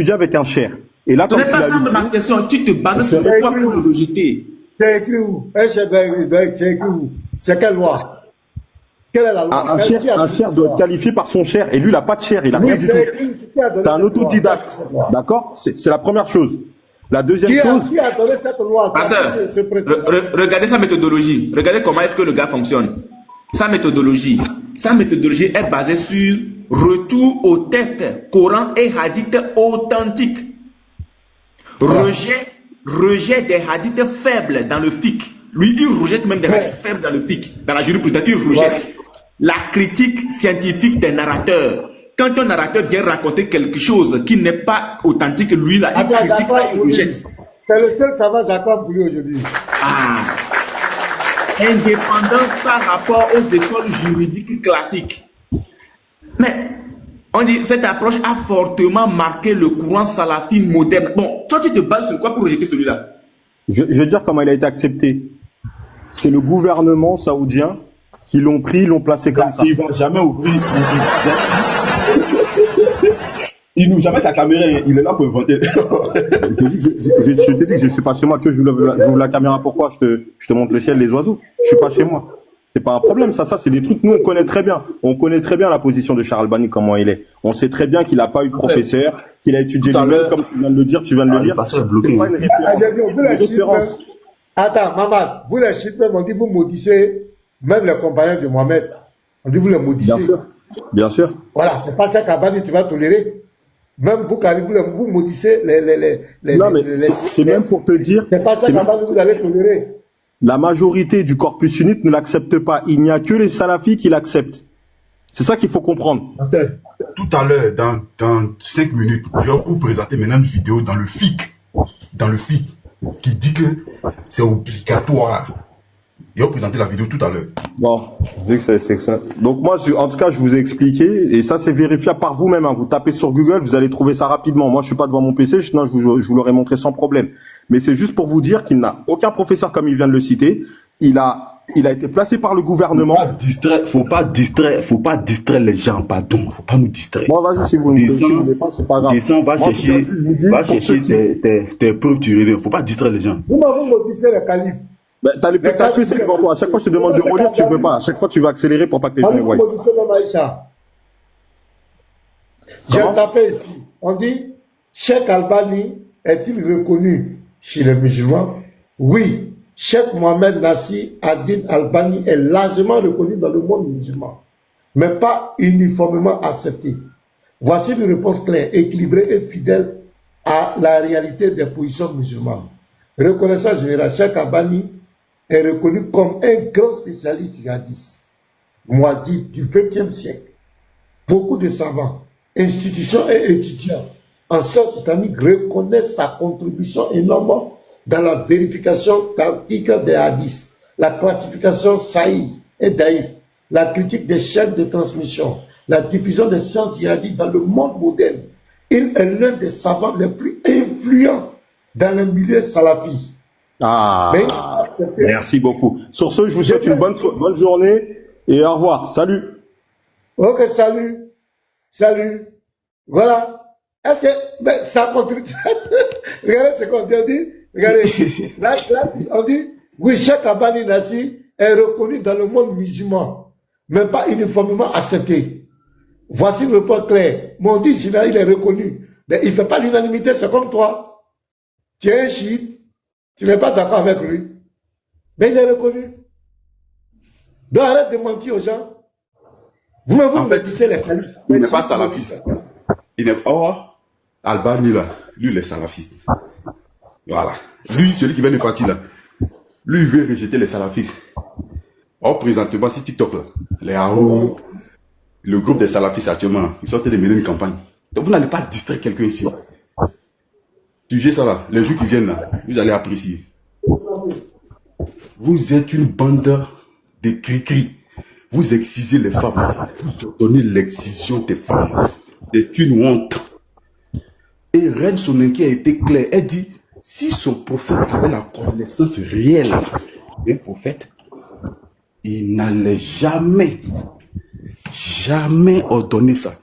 étudié avec un cher. Et là, Ce quand n'est il pas a ça lu... ma question. Tu te bases sur quoi pour le rejeter? C'est écrit où? C'est écrit où? C'est quelle loi? Quelle est la loi? Un cher doit être qualifié par son cher. Et lui, il n'a pas de cher. Il n'a rien du tout. C'est un autodidacte. D'accord? C'est la première chose. La deuxième chose... Qui a donné cette loi? Pasteur, regardez sa méthodologie. Regardez comment est-ce que le gars fonctionne. Sa méthodologie est basée sur retour au texte Coran et hadith authentiques. Rejet des hadiths faibles dans le fiqh. Lui, il rejette même des hadiths faibles dans le fiqh. Dans la jurisprudence, il rejette la critique scientifique des narrateurs. Quand un narrateur vient raconter quelque chose qui n'est pas authentique, lui, là, il critique ça, il rejette. C'est le seul savant Jacob pour lui aujourd'hui. Indépendant par rapport aux écoles juridiques classiques. Mais, on dit, cette approche a fortement marqué le courant salafi moderne. Bon, toi, tu te bases sur quoi pour rejeter celui-là? Je vais dire comment il a été accepté. C'est le gouvernement saoudien qui l'ont pris, l'ont placé comme ça. Il va jamais ouvrir. Il n'ouvre jamais sa caméra, il est là pour inventer. Je t'ai dit que je ne suis pas chez moi, que j'ouvre la caméra. Pourquoi je te montre le ciel, les oiseaux. Je suis pas chez moi. C'est pas un problème, ça c'est des trucs, nous on connaît très bien. On connaît très bien la position de Charles Albani, comment il est. On sait très bien qu'il n'a pas eu de professeur, qu'il a étudié lui-même, comme tu viens de le dire, tu viens de le lire. C'est pas une référence. Attends, Mamad, vous les chiites même, on dit vous maudissez même les compagnons de Mohamed. On dit vous les maudissez. Bien sûr. Bien sûr. Voilà, c'est pas ça qu'Albani tu vas tolérer. Même vous, vous maudissez les non, mais c'est même pour te dire. C'est pas ça qu'Albani vous allez tolérer. La majorité du corpus sunnite ne l'accepte pas. Il n'y a que les salafis qui l'acceptent. C'est ça qu'il faut comprendre. Tout à l'heure, dans 5 minutes, je vais vous présenter maintenant une vidéo dans le FIC, qui dit que c'est obligatoire. Je vais vous présenter la vidéo tout à l'heure. Bon, je dis que c'est ça. Donc moi, en tout cas, je vous ai expliqué, et ça c'est vérifiable par vous-même. Hein. Vous tapez sur Google, vous allez trouver ça rapidement. Moi, je suis pas devant mon PC, sinon je vous l'aurais montré sans problème. Mais c'est juste pour vous dire qu'il n'a aucun professeur comme il vient de le citer. Il a été placé par le gouvernement. Faut pas distraire les gens, pardon. Faut pas nous distraire. Bon, vas-y, si vous ne voulez pas, c'est pas grave. Descends, va chercher tes preuves, tu reviens. Faut pas distraire les gens. Vous m'avez maudissé le calife. Ben, t'as le PC devant toi. À chaque fois, je te demande de relire, tu ne peux pas. À chaque fois, tu vas accélérer pour pas que les gens les voient. J'ai tapé ici. On dit, Cheikh Albani est-il reconnu chez les musulmans? Oui. Cheikh Mohamed Nassi Ad-Din Albani est largement reconnu dans le monde musulman, mais pas uniformément accepté. Voici une réponse claire, équilibrée et fidèle à la réalité des positions musulmanes. Reconnaissance générale, Cheikh Albani est reconnu comme un grand spécialiste du hadith, Mouadi du XXe siècle. Beaucoup de savants, institutions et étudiants en sciences islamiques reconnaissent sa contribution énorme dans la vérification tactique des hadiths, la classification Sahih et Daïf, la critique des chaînes de transmission, la diffusion des sciences djihadiques dans le monde moderne. Il est l'un des savants les plus influents dans le milieu salafi. Merci beaucoup. Sur ce, je vous souhaite une bonne journée et au revoir. Salut. Ok, salut. Salut. Voilà. Est-ce que ça contribue? Regardez ce qu'on dit. Regardez. Là, on dit, oui, Cheikh Albani Nassi est reconnu dans le monde musulman, mais pas uniformément accepté. Voici le point clair. Mon dit, il est reconnu. Mais il ne fait pas l'unanimité, c'est comme toi. Tu es un chiite, tu n'es pas d'accord avec lui. Mais il est reconnu. Donc arrête de mentir aux gens. Vous-même, vous me disiez les califs. Il n'est pas salafiste. Il n'est pas. Albani, là, lui, il est salafiste. Voilà. Lui, celui qui vient de partir, là, lui, il veut rejeter les salafistes. Or, présentement, sur TikTok, là, les Haro, le groupe des salafistes actuellement, ils sont en train de mener une campagne. Donc, vous n'allez pas distraire quelqu'un ici. Sujet ça, là, les jours qui viennent, là, vous allez apprécier. Vous êtes une bande de cri-cri. Vous excisez les femmes. Vous donnez l'excision des femmes. C'est une honte. Et Reine Sonenki a été claire. Elle dit, si son prophète avait la connaissance réelle d'un prophète, il n'allait jamais ordonner ça.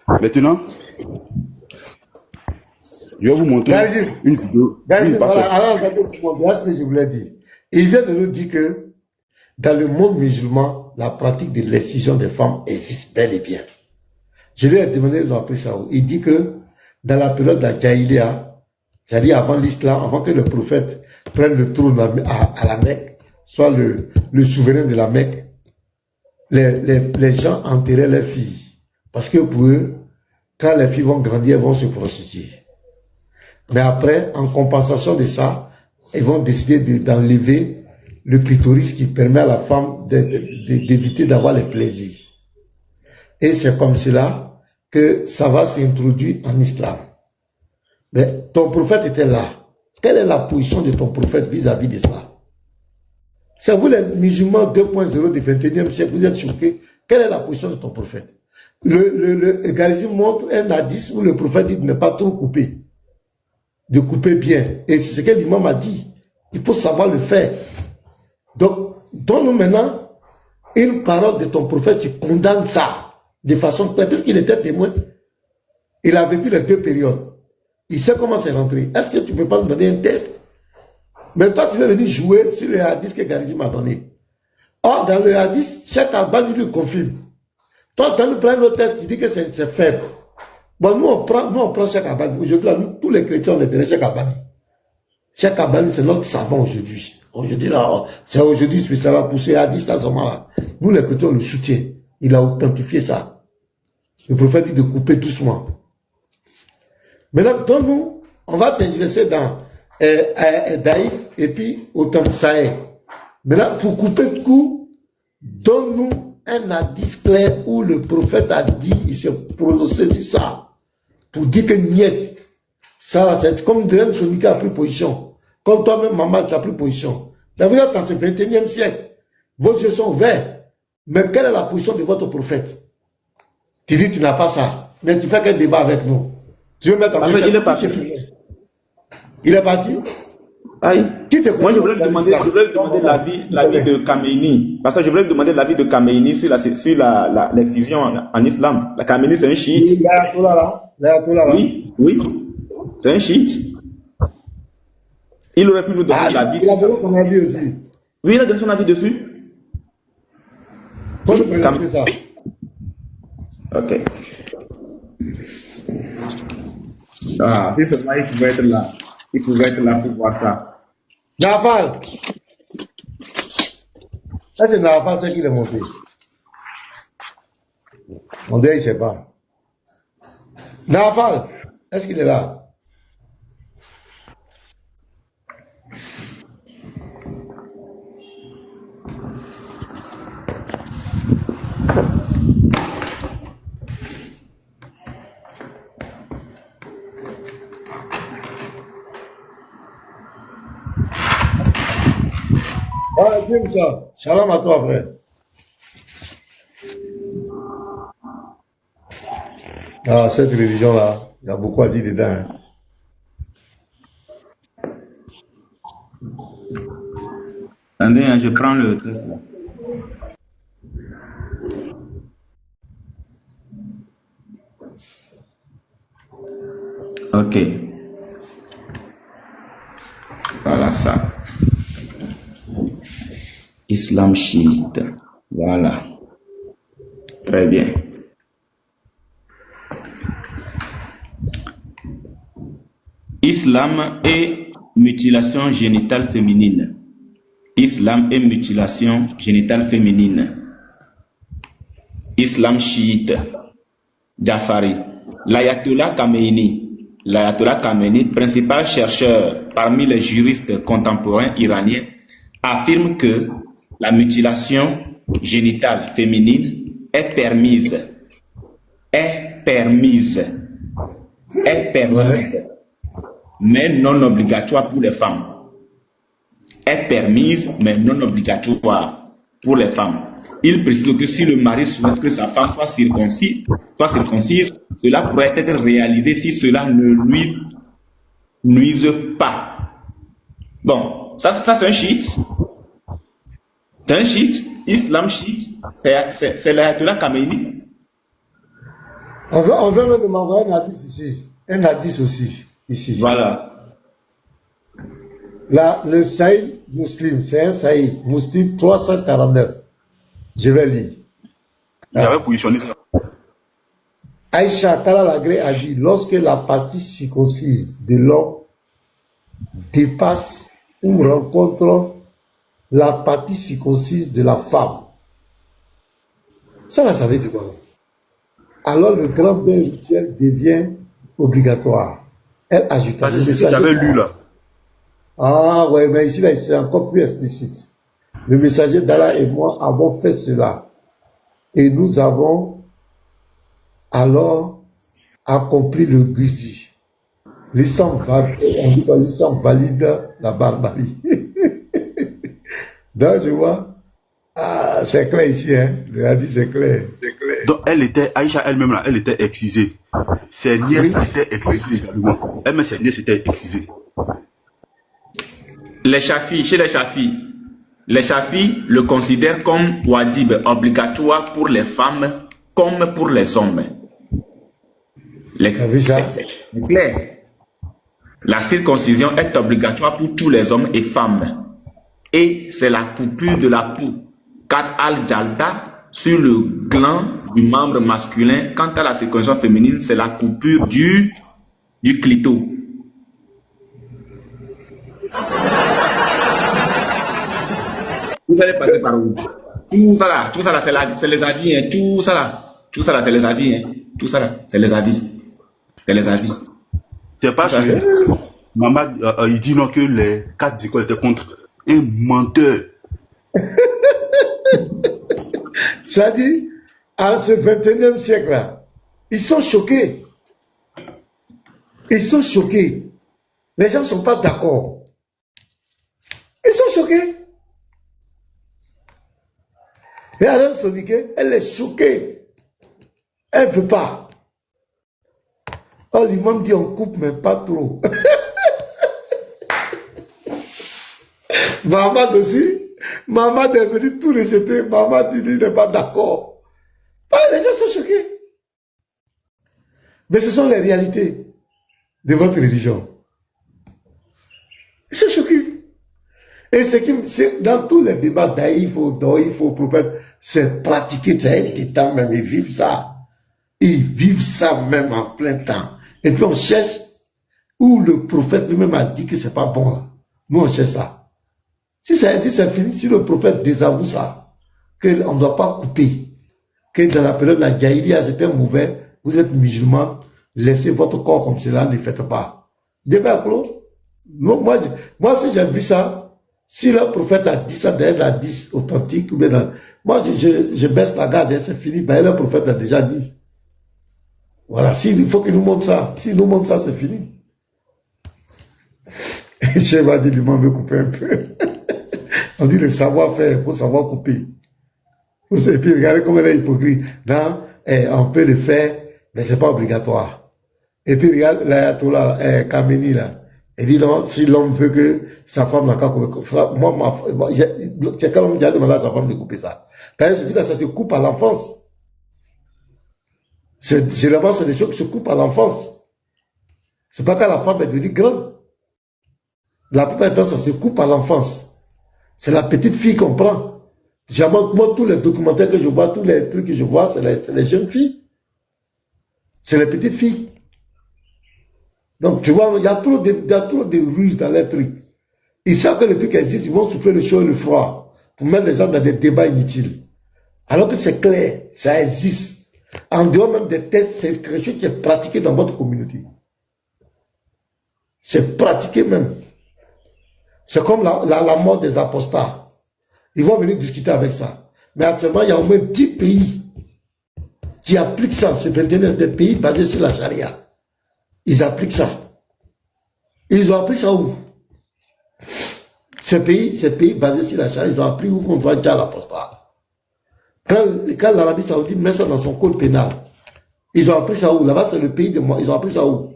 Maintenant, Je vais vous montrer une vidéo. Oui, voilà, alors, voilà ce que je voulais dire. Il vient de nous dire que dans le monde musulman, la pratique de l'excision des femmes existe bel et bien. Je lui ai demandé de rappeler ça. Il dit que dans la période de la Jahiliya, c'est-à-dire avant l'islam, avant que le prophète prenne le trône à la Mecque, soit le souverain de la Mecque, les gens enterraient leurs filles. Parce que pour eux, quand les filles vont grandir, elles vont se prostituer. Mais après, en compensation de ça, ils vont décider d'enlever le clitoris qui permet à la femme d'éviter d'avoir les plaisirs. Et c'est comme cela que ça va s'introduire en islam. Mais ton prophète était là. Quelle est la position de ton prophète vis-à-vis de ça? C'est vous les musulmans 2.0 du 21e siècle, vous êtes choqués. Quelle est la position de ton prophète? Le égalisme montre un hadith où le prophète dit de ne pas trop couper. De couper bien. Et c'est ce que l'imam a dit. Il faut savoir le faire. Donc, donne-nous maintenant une parole de ton prophète qui condamne ça de façon claire, puisqu'il était témoin. Il a vécu les deux périodes. Il sait comment c'est rentré. Est-ce que tu ne peux pas nous donner un test? Mais toi, tu veux venir jouer sur le hadith que Garizim m'a donné. Or, dans le hadith, Cheikh Albani lui confirme. Toi, tu nous prends un autre test qui dit que c'est faible. Bon, nous, on prend Cheikh Albani. Aujourd'hui, tous les chrétiens, on est derrière Cheikh Albani. Cheikh Albani, c'est notre savant aujourd'hui. Aujourd'hui, là, c'est aujourd'hui spécialement poussé à distance à ce moment-là. Nous, les chrétiens, on le soutient. Il a authentifié ça. Le prophète dit de couper doucement. Maintenant, donne-nous, on va t'intéresser dans Daïf et puis autant Saïd. Maintenant, pour couper le coup, donne-nous un hadith clair où le prophète a dit, il s'est prononcé sur ça, pour dire que niet, ça, c'est comme Dren Sonika a pris position. Comme toi-même, maman, tu as pris position. D'ailleurs, dans ce 21e siècle, vos yeux sont ouverts. Mais quelle est la position de votre prophète? Tu dis, tu n'as pas ça. Mais tu fais quel débat avec nous? Tu veux mettre en place? Il est parti. Il est parti? Aïe. Moi, je voulais lui demander l'avis de Khamenei. Parce que je voulais lui demander l'avis de Khamenei sur l'excision en islam. La Khamenei, c'est un chiite. Oui, oui. C'est un chiite. Il aurait pu nous donner l'avis. Il a donné son avis aussi. Oui, il a donné son avis dessus. Faut nous présenter ça. Ok. Ah, si seulement il pouvait être là. Il pouvait être là pour voir ça. Nafal. Ça, c'est Nafal, c'est qui est monté. On dirait, il ne sait pas. Nafal, est-ce qu'il est là? Ah, dis-moi ça. Shalom à toi, frère. Ah, cette religion-là, il y a beaucoup à dire dedans. Hein. Attendez, hein, je prends le test là. Ok. Voilà ça. Islam chiite. Voilà. Très bien. Islam et mutilation génitale féminine. Islam et mutilation génitale féminine. Islam chiite. Jafari. L'ayatollah Khamenei, principal chercheur parmi les juristes contemporains iraniens, affirme que la mutilation génitale féminine est permise, mais non obligatoire pour les femmes. Est permise, mais non obligatoire pour les femmes. Il précise que si le mari souhaite que sa femme soit circoncise, cela pourrait être réalisé si cela ne lui nuise pas. Bon, ça c'est un chiite. C'est un chiite, islam chiite, c'est l'ayatollah Khamenei. On veut même m'envoyer un hadith ici, un hadith aussi. ici. Voilà. Là, le Saïd Muslim, c'est un Saïd Muslim 349. Je vais lire. Il avait positionné ça. Aïcha Kalalagré a dit, lorsque la partie circoncise de l'homme dépasse ou rencontre la partie circoncise de la femme, ça veut dire quoi? Alors le grand bain rituel devient obligatoire. Elle ajouta. C'est ce que j'avais lu là. Ah ouais, mais ici là, c'est encore plus explicite. Le messager d'Allah et moi avons fait cela. Et nous avons alors accompli le gudi. L'islam valide la barbarie. Donc je vois, ah, c'est clair ici, hein. Le hadith c'est clair. Donc elle était, Aïcha elle-même là, elle était excisée. Ses nièces étaient excisées également. Elle-même ses nièces étaient excisées. Les Chafis, chez les Chafis le considèrent comme wajib, obligatoire pour les femmes comme pour les hommes. C'est clair. La circoncision est obligatoire pour tous les hommes et femmes. Et c'est la coupure de la peau, kat al-jalta, sur le gland du membre masculin. Quant à la circoncision féminine, c'est la coupure du clito. Vous allez passer par où? Tout ça là, c'est les avis, hein. Tout ça là, c'est les avis, hein. Tout ça là, c'est les avis. C'est les avis. C'est pas sûr. Maman, il dit non que les 4 écoles étaient contre un menteur. Ça dit, à ce 21e siècle-là, ils sont choqués. Ils sont choqués. Les gens ne sont pas d'accord. Ils sont choqués. Et Alain Soniquet, elle est choquée. Elle ne veut pas. Oh, l'imam dit on coupe, mais pas trop. Maman aussi, maman est venue tout rejeter. Maman dit il n'est pas d'accord. Les gens sont choqués. Mais ce sont les réalités de votre religion. Ils sont choqués. Et c'est dans tous les débats d'Aïf, au prophète, c'est pratiquer, c'est un temps même, ils vivent ça. Ils vivent ça même en plein temps. Et puis on cherche où le prophète lui-même a dit que c'est pas bon là. Nous on cherche ça. Si ça existe, c'est fini. Si le prophète désavoue ça, qu'on ne doit pas couper, que dans la période de la Jahiliya c'était mauvais, vous êtes musulman, laissez votre corps comme cela, ne faites pas. Débat clos. Moi, si j'ai vu ça, si le prophète a dit ça, d'ailleurs, il a dit authentique, moi, je baisse la garde, c'est fini. Ben, le prophète a déjà dit. Voilà, il faut qu'il nous montre ça. S'il nous montre ça, c'est fini. Je vais dire, lui, veut couper un peu. On dit le savoir-faire, il faut savoir couper. Et puis, regardez comment elle est hypocrite. Non, on peut le faire, mais c'est pas obligatoire. Et puis, regarde, l'ayatollah, Khamenei, là. Il dit non, si l'homme veut que sa femme n'a qu'à couper ça, c'est quand l'homme qui a demandé à sa femme de couper ça. D'ailleurs, je dis que ça se coupe à l'enfance. C'est des choses qui se coupent à l'enfance. C'est pas quand la femme est devenue grande. La plupart du temps, ça se coupe à l'enfance. C'est la petite fille qu'on prend. Moi, tous les documentaires que je vois, tous les trucs que je vois, c'est les jeunes filles. C'est les petites filles. Donc, tu vois, il y a trop de ruses dans les trucs. Ils savent que les trucs existent, ils vont souffler le chaud et le froid pour mettre les gens dans des débats inutiles. Alors que c'est clair, ça existe. En dehors même des tests, c'est quelque chose qui est pratiqué dans votre communauté. C'est pratiqué même. C'est comme la mort des apostats. Ils vont venir discuter avec ça. Mais actuellement, il y a au moins 10 pays qui appliquent ça. C'est des pays basés sur la charia. Ils appliquent ça. Ils ont appris ça où? Ces pays basés sur la charia, ils ont appris où qu'on doit dire l'apostat. Quand l'Arabie Saoudite met ça dans son code pénal, ils ont appris ça où? Là-bas, c'est le pays de moi. Ils ont appris ça où?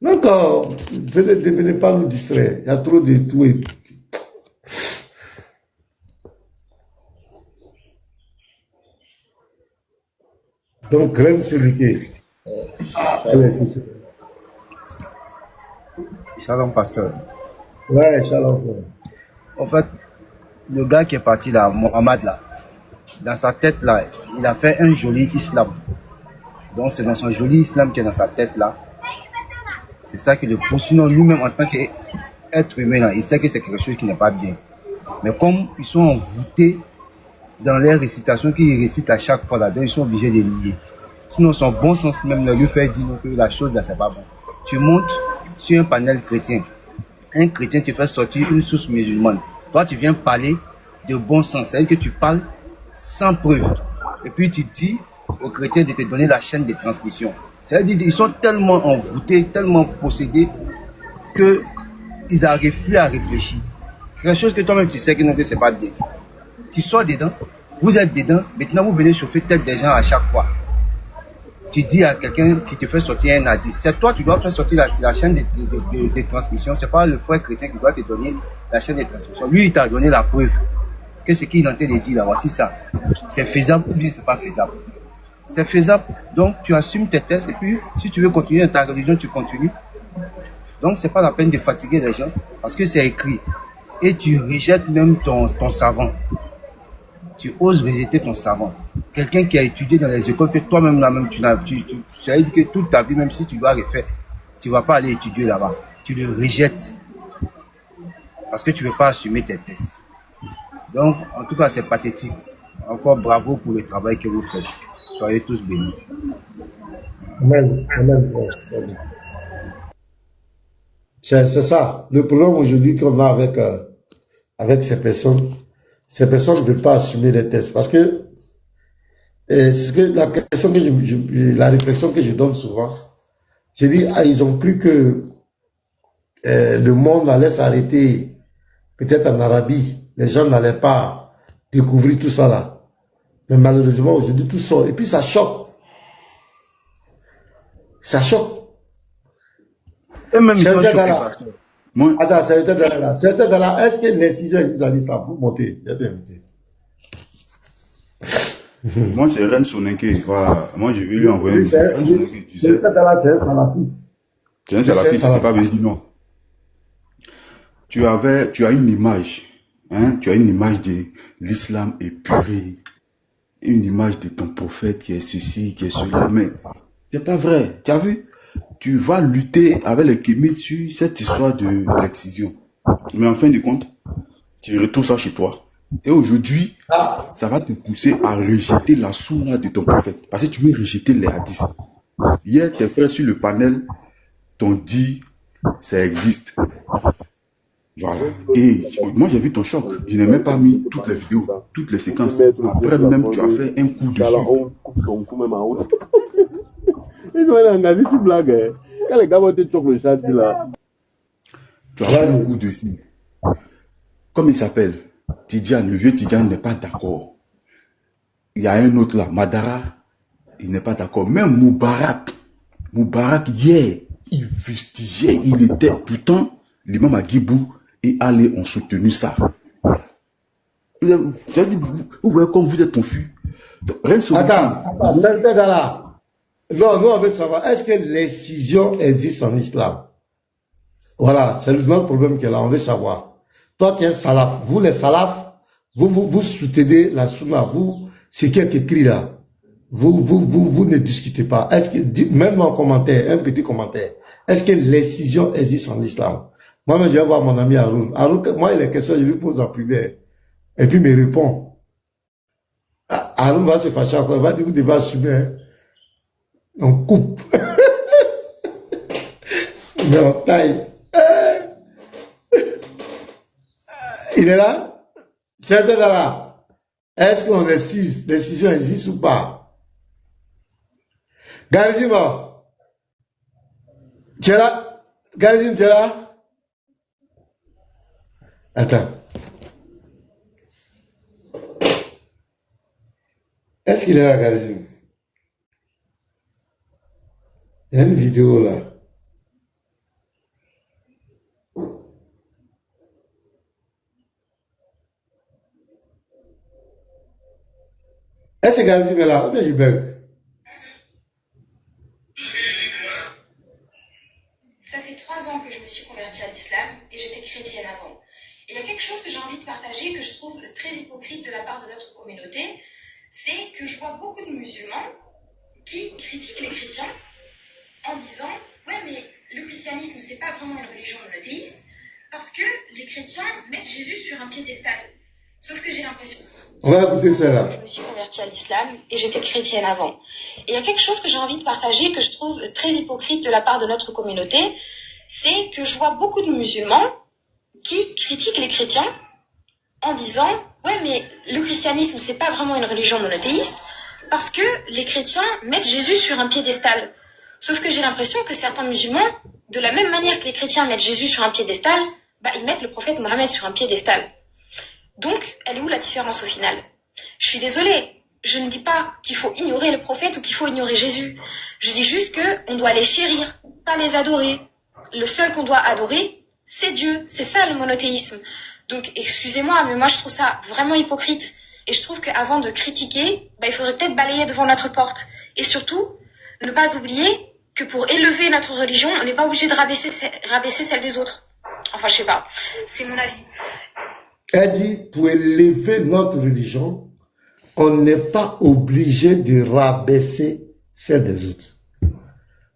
Donc, ne venez pas nous distraire. Il y a trop de tout et tout. Donc, graine sur le quai. Shalom, pasteur. Ouais, shalom. En fait, le gars qui est parti là, Mohamed là, dans sa tête là, il a fait un joli islam. Donc c'est dans son joli islam qui est dans sa tête là. C'est ça qui le pousse. Sinon lui-même en tant qu'être humain là, il sait que c'est quelque chose qui n'est pas bien. Mais comme ils sont envoûtés dans les récitations qu'ils récitent à chaque fois là, donc ils sont obligés de lier. Sinon son bon sens même là, lui fait dire que la chose là c'est pas bon. Tu montes sur un panel chrétien. Un chrétien te fait sortir une source musulmane. Toi, tu viens parler de bon sens. C'est-à-dire que tu parles sans preuve. Et puis tu dis aux chrétiens de te donner la chaîne de transmission. C'est-à-dire qu'ils sont tellement envoûtés, tellement possédés, qu'ils n'arrivent plus à réfléchir. C'est quelque chose que toi-même tu sais que non, que c'est pas bien. Tu sors dedans, vous êtes dedans, maintenant vous venez chauffer tête des gens à chaque fois. Tu dis à quelqu'un qui te fait sortir un hadith, c'est toi qui dois faire sortir la chaîne de transmission, c'est pas le frère chrétien qui doit te donner la chaîne de transmission. Lui, il t'a donné la preuve que ce qu'il est en train de dire là, voici ça. C'est faisable ou bien c'est pas faisable. C'est faisable, donc tu assumes tes tests et puis si tu veux continuer dans ta religion, tu continues. Donc c'est pas la peine de fatiguer les gens parce que c'est écrit. Et tu rejettes même ton savant. Tu oses rejeter ton savant. Quelqu'un qui a étudié dans les écoles que toi-même là-même tu as dit que toute ta vie, même si tu dois refaire, tu ne vas pas aller étudier là-bas. Tu le rejettes parce que tu ne veux pas assumer tes tests. Donc, en tout cas, c'est pathétique. Encore bravo pour le travail que vous faites. Soyez tous bénis. Amen. Amen. C'est ça. Le problème aujourd'hui qu'on a avec ces personnes ne veulent pas assumer les tests. Parce que, la réflexion que je donne souvent, je dis, ils ont cru que le monde allait s'arrêter peut-être en Arabie. Les gens n'allaient pas découvrir tout ça là. Mais malheureusement, aujourd'hui, tout sort. Et puis ça choque. Ça choque. Et même ils sont choqués. Moi, attends, c'était dans la. Est-ce que les sujets existent en islam? Vous montez. Moi, c'est Ren Soninké. Voilà. Moi, je vais lui envoyer un message. Ren Soninké, tu sais. C'est un salafiste. Il ne peut pas venir non. Tu as une image. Hein? Tu as une image de l'islam épuré. Une image de ton prophète qui est ceci, qui est cela. Mais c'est pas vrai. Tu as vu? Tu vas lutter avec les kémites sur cette histoire de l'excision. Mais en fin de compte, tu retournes ça chez toi. Et aujourd'hui, ça va te pousser à rejeter la sunna de ton prophète. Parce que tu veux rejeter les hadiths. Hier, tes frères sur le panel t'ont dit, ça existe. Voilà. Et moi, j'ai vu ton choc. Je n'ai même pas mis toutes les vidéos, toutes les séquences. Après même, tu as fait un coup dessus. Ils ont engagé toute blague. Quand les gars vont te choquer le chat là. Tu as fait un coup dessus. Comme il s'appelle, Tidjane, le vieux Tidjane n'est pas d'accord. Il y a un autre là, Madara, il n'est pas d'accord. Même Moubarak, hier, il fustigeait, il était, pourtant, l'imam Agibou et Ali ont soutenu ça. Vous voyez comme vous êtes confus. Attends, non, nous on veut savoir, est-ce que l'excision existe en islam? Voilà, c'est notre problème qui est là, on veut savoir. Toi, tu es salaf. Vous, les salafs, vous soutenez la sunna. Vous, c'est qui est écrit là. Vous ne discutez pas. Est-ce que, même en commentaire, un petit commentaire, est-ce que l'excision existe en islam? Moi, je vais voir mon ami Haroun. Haroun, moi, il y a des questions, je lui pose en privé. Et puis, il me répond. Haroun va se fâcher encore. Il va dire, vous devez assumer. Hein. On coupe. Mais on taille. Il est là? C'est là. Est-ce qu'on excise? L'excision existe ou pas? Garizim, tu es là? Garizim, tu es là? Attends. Est-ce qu'il est là, Garizim? Il y a une vidéo là. Est-ce que Garizim est là? Ou bien je bug? ans que je me suis convertie à l'islam et j'étais chrétienne avant. Et il y a quelque chose que j'ai envie de partager que je trouve très hypocrite de la part de notre communauté, c'est que je vois beaucoup de musulmans qui critiquent les chrétiens en disant « Ouais, mais le christianisme, c'est pas vraiment une religion monothéiste parce que les chrétiens mettent Jésus sur un piédestal. » Sauf que j'ai l'impression... On va écouter ça là. Je me suis convertie à l'islam et j'étais chrétienne avant. Et il y a quelque chose que j'ai envie de partager que je trouve très hypocrite de la part de notre communauté, c'est que je vois beaucoup de musulmans qui critiquent les chrétiens en disant « Ouais, mais le christianisme, c'est pas vraiment une religion monothéiste parce que les chrétiens mettent Jésus sur un piédestal. » Sauf que j'ai l'impression que certains musulmans, de la même manière que les chrétiens mettent Jésus sur un piédestal, ils mettent le prophète Mohammed sur un piédestal. Donc, elle est où la différence au final? Je suis désolée, je ne dis pas qu'il faut ignorer le prophète ou qu'il faut ignorer Jésus. Je dis juste qu'on doit les chérir, pas les adorer. Le seul qu'on doit adorer, c'est Dieu. C'est ça le monothéisme. Donc, excusez-moi, mais moi je trouve ça vraiment hypocrite. Et je trouve qu'avant de critiquer, il faudrait peut-être balayer devant notre porte. Et surtout, ne pas oublier que pour élever notre religion, on n'est pas obligé de rabaisser celle des autres. Enfin, je sais pas. C'est mon avis. Elle dit, pour élever notre religion, on n'est pas obligé de rabaisser celle des autres.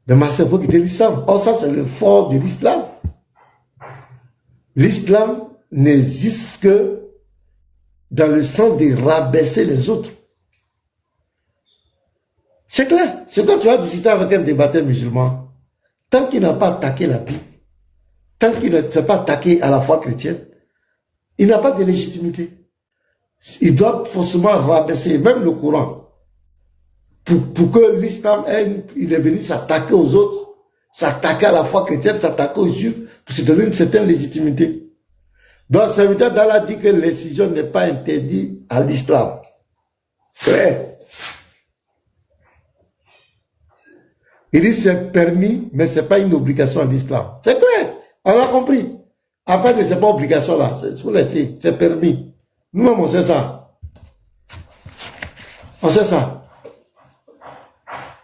Mais ma sœur, il faut quitter l'islam. Oh, ça, c'est le fort de l'islam. L'islam n'existe que dans le sens de rabaisser les autres. C'est clair. C'est quand tu vas discuter avec un débatteur musulman, tant qu'il n'a pas attaqué la Bible, tant qu'il ne s'est pas attaqué à la foi chrétienne, il n'a pas de légitimité. Il doit forcément rabaisser même le Coran. Pour que l'islam, il est venu s'attaquer aux autres, s'attaquer à la foi chrétienne, s'attaquer aux juifs, pour se donner une certaine légitimité. Donc, ça veut dire d'Allah dit que l'excision n'est pas interdite à l'islam. Clair. Il dit c'est permis, mais ce n'est pas une obligation à l'islam. C'est clair. On a compris. En fait, ce n'est pas obligation là. C'est permis. Nous-mêmes, on sait ça. On sait ça.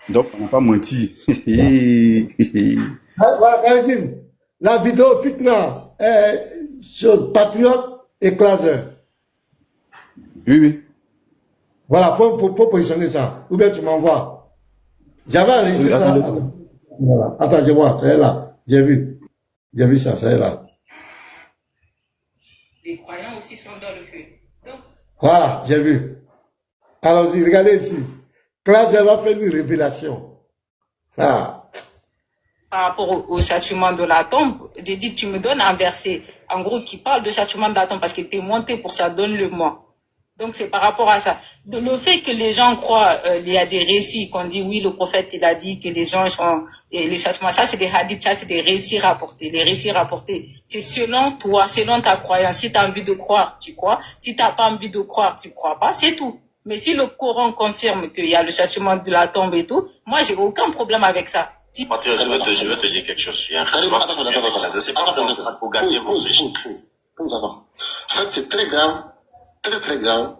Donc, on n'a pas menti. Voilà, Karizim. La vidéo fitna sur Patriote et Claser. Oui. Voilà, pour positionner ça. Ou bien tu m'envoies. J'avais enregistré ça. Voilà. Attends, je vois, c'est là. J'ai vu. J'ai vu ça, c'est là. Les croyants aussi sont dans le feu. Donc... Voilà, j'ai vu. Allons-y, regardez ici. Claser va faire une révélation. Par rapport au châtiment de la tombe, j'ai dit, tu me donnes un verset, en gros, qui parle de châtiment de la tombe, parce que tu es monté pour ça, donne-le-moi. Donc, c'est par rapport à ça. Le fait que les gens croient, il y a des récits, qu'on dit, oui, le prophète, il a dit que les gens sont, et les châtiments, ça, c'est des hadiths, ça, c'est des récits rapportés. Les récits rapportés, c'est selon toi, selon ta croyance. Si tu as envie de croire, tu crois. Si tu n'as pas envie de croire, tu ne crois pas. C'est tout. Mais si le Coran confirme qu'il y a le châtiment de la tombe et tout, moi, j'ai aucun problème avec ça. Si... Je vais te dire quelque chose. Il y a un châtiment. C'est pas pour gagner vos riches. En fait, c'est très grave, très grave,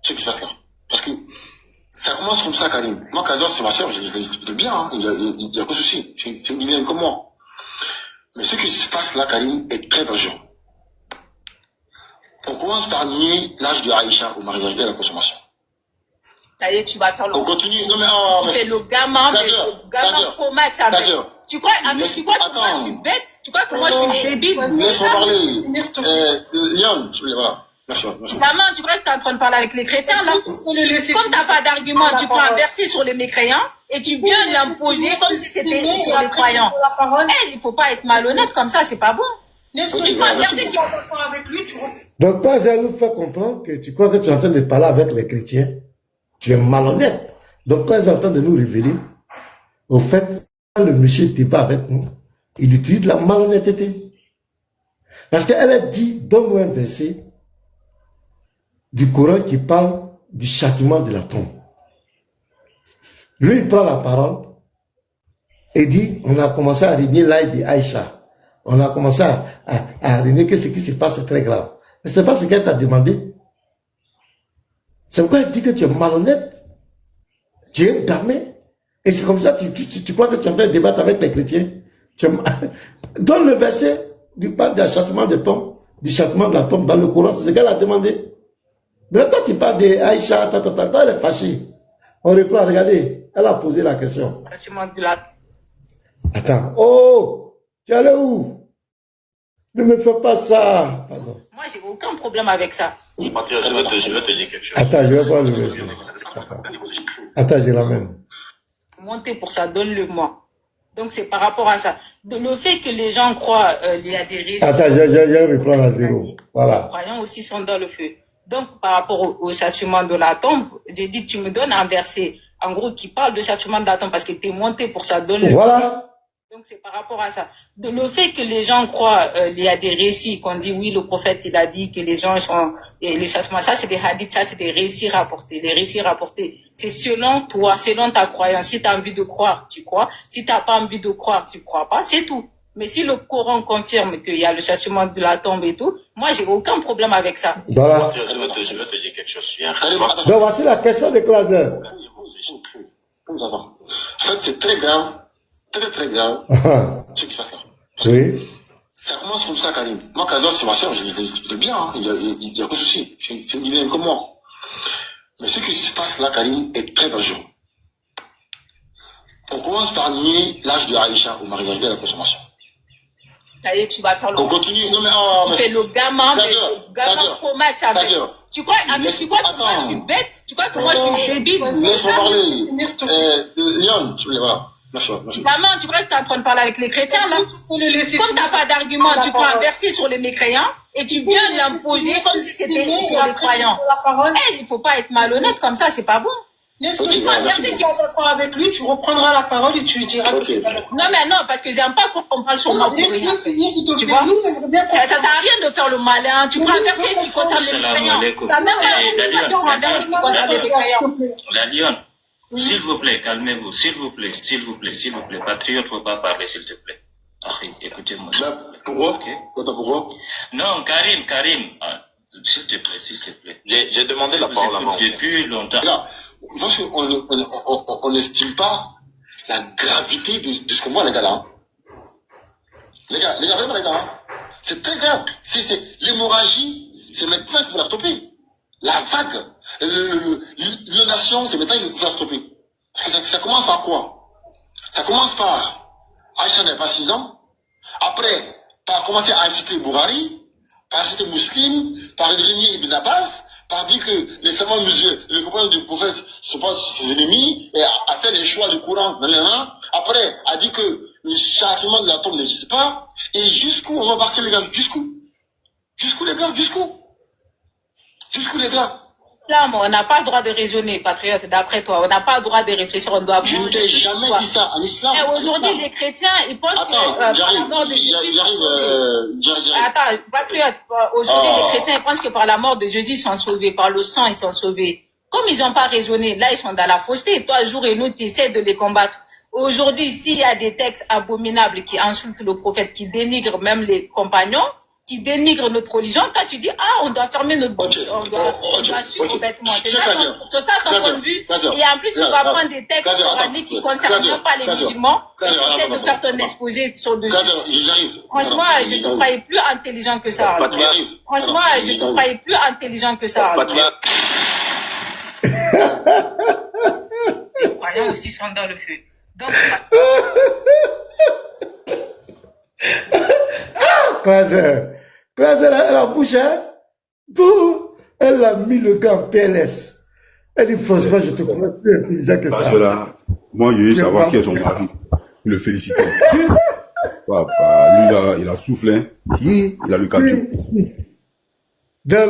ce qui se passe là. Parce que ça commence comme ça, Karim. Moi, Karim, c'est ma soeur, je l'ai bien, hein. Il y a pas de souci. C'est une guinéenne comme moi. Mais ce qui se passe là, Karim, est très dangereux. On commence par nier l'âge de Aïcha au mariage de la consommation. Allez, tu vas faire le... On continue. Non, mais, c'est le gamin, pro max avec. Tu crois, tu crois que moi je suis bête? Tu crois que moi je suis débile? Laisse-moi parler. Lyon, voilà. Merci. Gamin, tu crois que tu es en train de parler avec les chrétiens là? Comme tu n'as pas d'argument, tu prends un verset sur les mécréants et tu viens l'imposer comme si c'était sur les croyants. Il ne faut pas être malhonnête comme ça, c'est pas bon. Donc, toi, ça nous fait comprendre que tu crois que tu es en train de parler avec les chrétiens. Tu es malhonnête. Donc, quand ils sont en train de nous révéler, au fait, quand le monsieur débat avec nous, il utilise la malhonnêteté. Parce qu'elle a dit, donne-moi un verset du Coran qui parle du châtiment de la tombe. Lui, il prend la parole et dit, on a commencé à régner l'aide d'Aïcha. On a commencé à régner que ce qui se passe est très grave. Mais ce n'est pas ce qu'elle t'a demandé. C'est pourquoi elle dit que tu es malhonnête. Tu es damé. Et c'est comme ça que tu crois que tu es en train de débattre avec les chrétiens. Donne le verset du parle d'achèvement de tombe, du châtiment de la tombe dans le Coran, c'est ce qu'elle a demandé. Mais toi, tu parles d'Aïcha, elle est fâchée. On reprend, regardez, elle a posé la question. Attends, oh, tu es allé où? Ne me fais pas ça. Pardon. Moi, j'ai aucun problème avec ça. Je vais te dire quelque chose. Attends, je vais voir le verset. Attends, je l'amène. Monter pour ça, donne-le-moi. Donc, c'est par rapport à ça. Le fait que les gens croient, il y a des risques. Attends, je reprends à zéro. Voilà. Les croyants aussi sont dans le feu. Donc, par rapport au châtiment de la tombe, j'ai dit, tu me donnes un verset, en gros, qui parle de châtiment de la tombe parce que tu es monté pour ça, donne-le. Voilà. Donc, c'est par rapport à ça. Le fait que les gens croient, il y a des récits, qu'on dit, oui, le prophète, il a dit que les gens sont, et les châtiments, ça, c'est des hadiths, ça, c'est des récits rapportés. Les récits rapportés, c'est selon toi, selon ta croyance. Si tu as envie de croire, tu crois. Si tu n'as pas envie de croire, tu crois pas. C'est tout. Mais si le Coran confirme qu'il y a le châtiment de la tombe et tout, moi, j'ai aucun problème avec ça. Voilà. Je vais te dire quelque chose. Donc, voici la question de Claser. En fait, c'est très grave. Très grave, ce qui se passe là. Oui. Ça commence comme ça, Karim. Moi, Kazer, c'est ma soeur, je l'ai bien, hein. Il y a pas de souci. C'est une idée comme moi. Mais ce qui se passe là, Karim, est très dangereux. On commence par nier l'âge de Aïcha au mariage de la consommation. Ça y est, tu vas faire le. On continue. Non, mais c'est le gamin, trop mal, ça va. Tu crois que moi je suis bête? Tu crois que moi je suis débile? Laisse-moi parler. Lyon, tu voulais, voilà. Gamin, tu crois que tu es en train de parler avec les chrétiens, là? Comme tu n'as pas d'argument, tu prends un verset sur les mécréants et tu viens l'imposer comme si c'était pour les croyants. Il ne faut pas être malhonnête comme ça, c'est pas bon. Laisse-moi verset qui est d'accord avec lui, tu reprendras la parole et tu lui diras. Non, mais non, parce que j'aime pas qu'on parle sur moi. Laisse-le finir, s'il te plaît. Ça sert à rien de faire le malin. Tu prends un verset qui concerne les mécréants. T'as même pas un verset qui concerne les mécréants. La Lyon. S'il vous plaît, calmez-vous, s'il vous plaît. Patriote, faut pas parler, s'il te plaît. Écoutez-moi. Pourquoi? Pourquoi? Non, Karim. S'il te plaît. J'ai demandé la parole à moi. Depuis longtemps. Parce qu'on n'estime pas la gravité de ce qu'on voit, les gars, là. Les gars, vraiment, les gars. C'est très grave. L'hémorragie, c'est maintenant qu'il faut la stopper. La vague, l'inondation, c'est maintenant qu'il faut la stopper. Ça commence par quoi? Ça commence par Aïcha n'avait pas 6 ans. Après, par commencer à inciter Bourari, par inciter Mousseline, par renier Ibn Abbas, par dire que les savants musulmans, les compagnons du prophète ne sont pas ses ennemis, et a fait les choix du Coran dans les mains. Après, a dit que le châtiment de la tombe n'existe pas. Et jusqu'où on va partir, les gars? Jusqu'où, les gars? Jusqu'où, les gars? Là, on n'a pas le droit de raisonner, patriote, d'après toi. On n'a pas le droit de réfléchir, on doit... Je ne t'ai jamais dit ça en islam. Et aujourd'hui, les chrétiens, ils pensent que... J'arrive. Attends, patriote, aujourd'hui, les chrétiens, ils pensent que par la mort de Jésus, ils sont sauvés, par le sang, ils sont sauvés. Comme ils n'ont pas raisonné, là, ils sont dans la fausseté. Toi, jour et nuit, tu essaies de les combattre. Aujourd'hui, s'il y a des textes abominables qui insultent le prophète, qui dénigrent même les compagnons, qui dénigre notre religion, toi tu dis, on doit fermer notre bouche, on doit suivre bêtement. C'est ça ton point de vue. Et en plus, tu vas prendre des textes coraniques qui ne concernent même pas les musulmans, et tu essaies de faire ton exposé sur dessus. Franchement, je ne te croyais plus intelligent que ça. Franchement, je ne te croyais plus intelligent que ça. Les croyants aussi sont dans le feu. Donc, Classe, elle a bouché, elle a mis le gars en PLS. Elle dit, franchement, je te crois plus intelligent que ça. Parce que là, moi, je veux savoir qui est son mari. Il le félicite. Lui, là, il a soufflé. Il a le cadio. Non.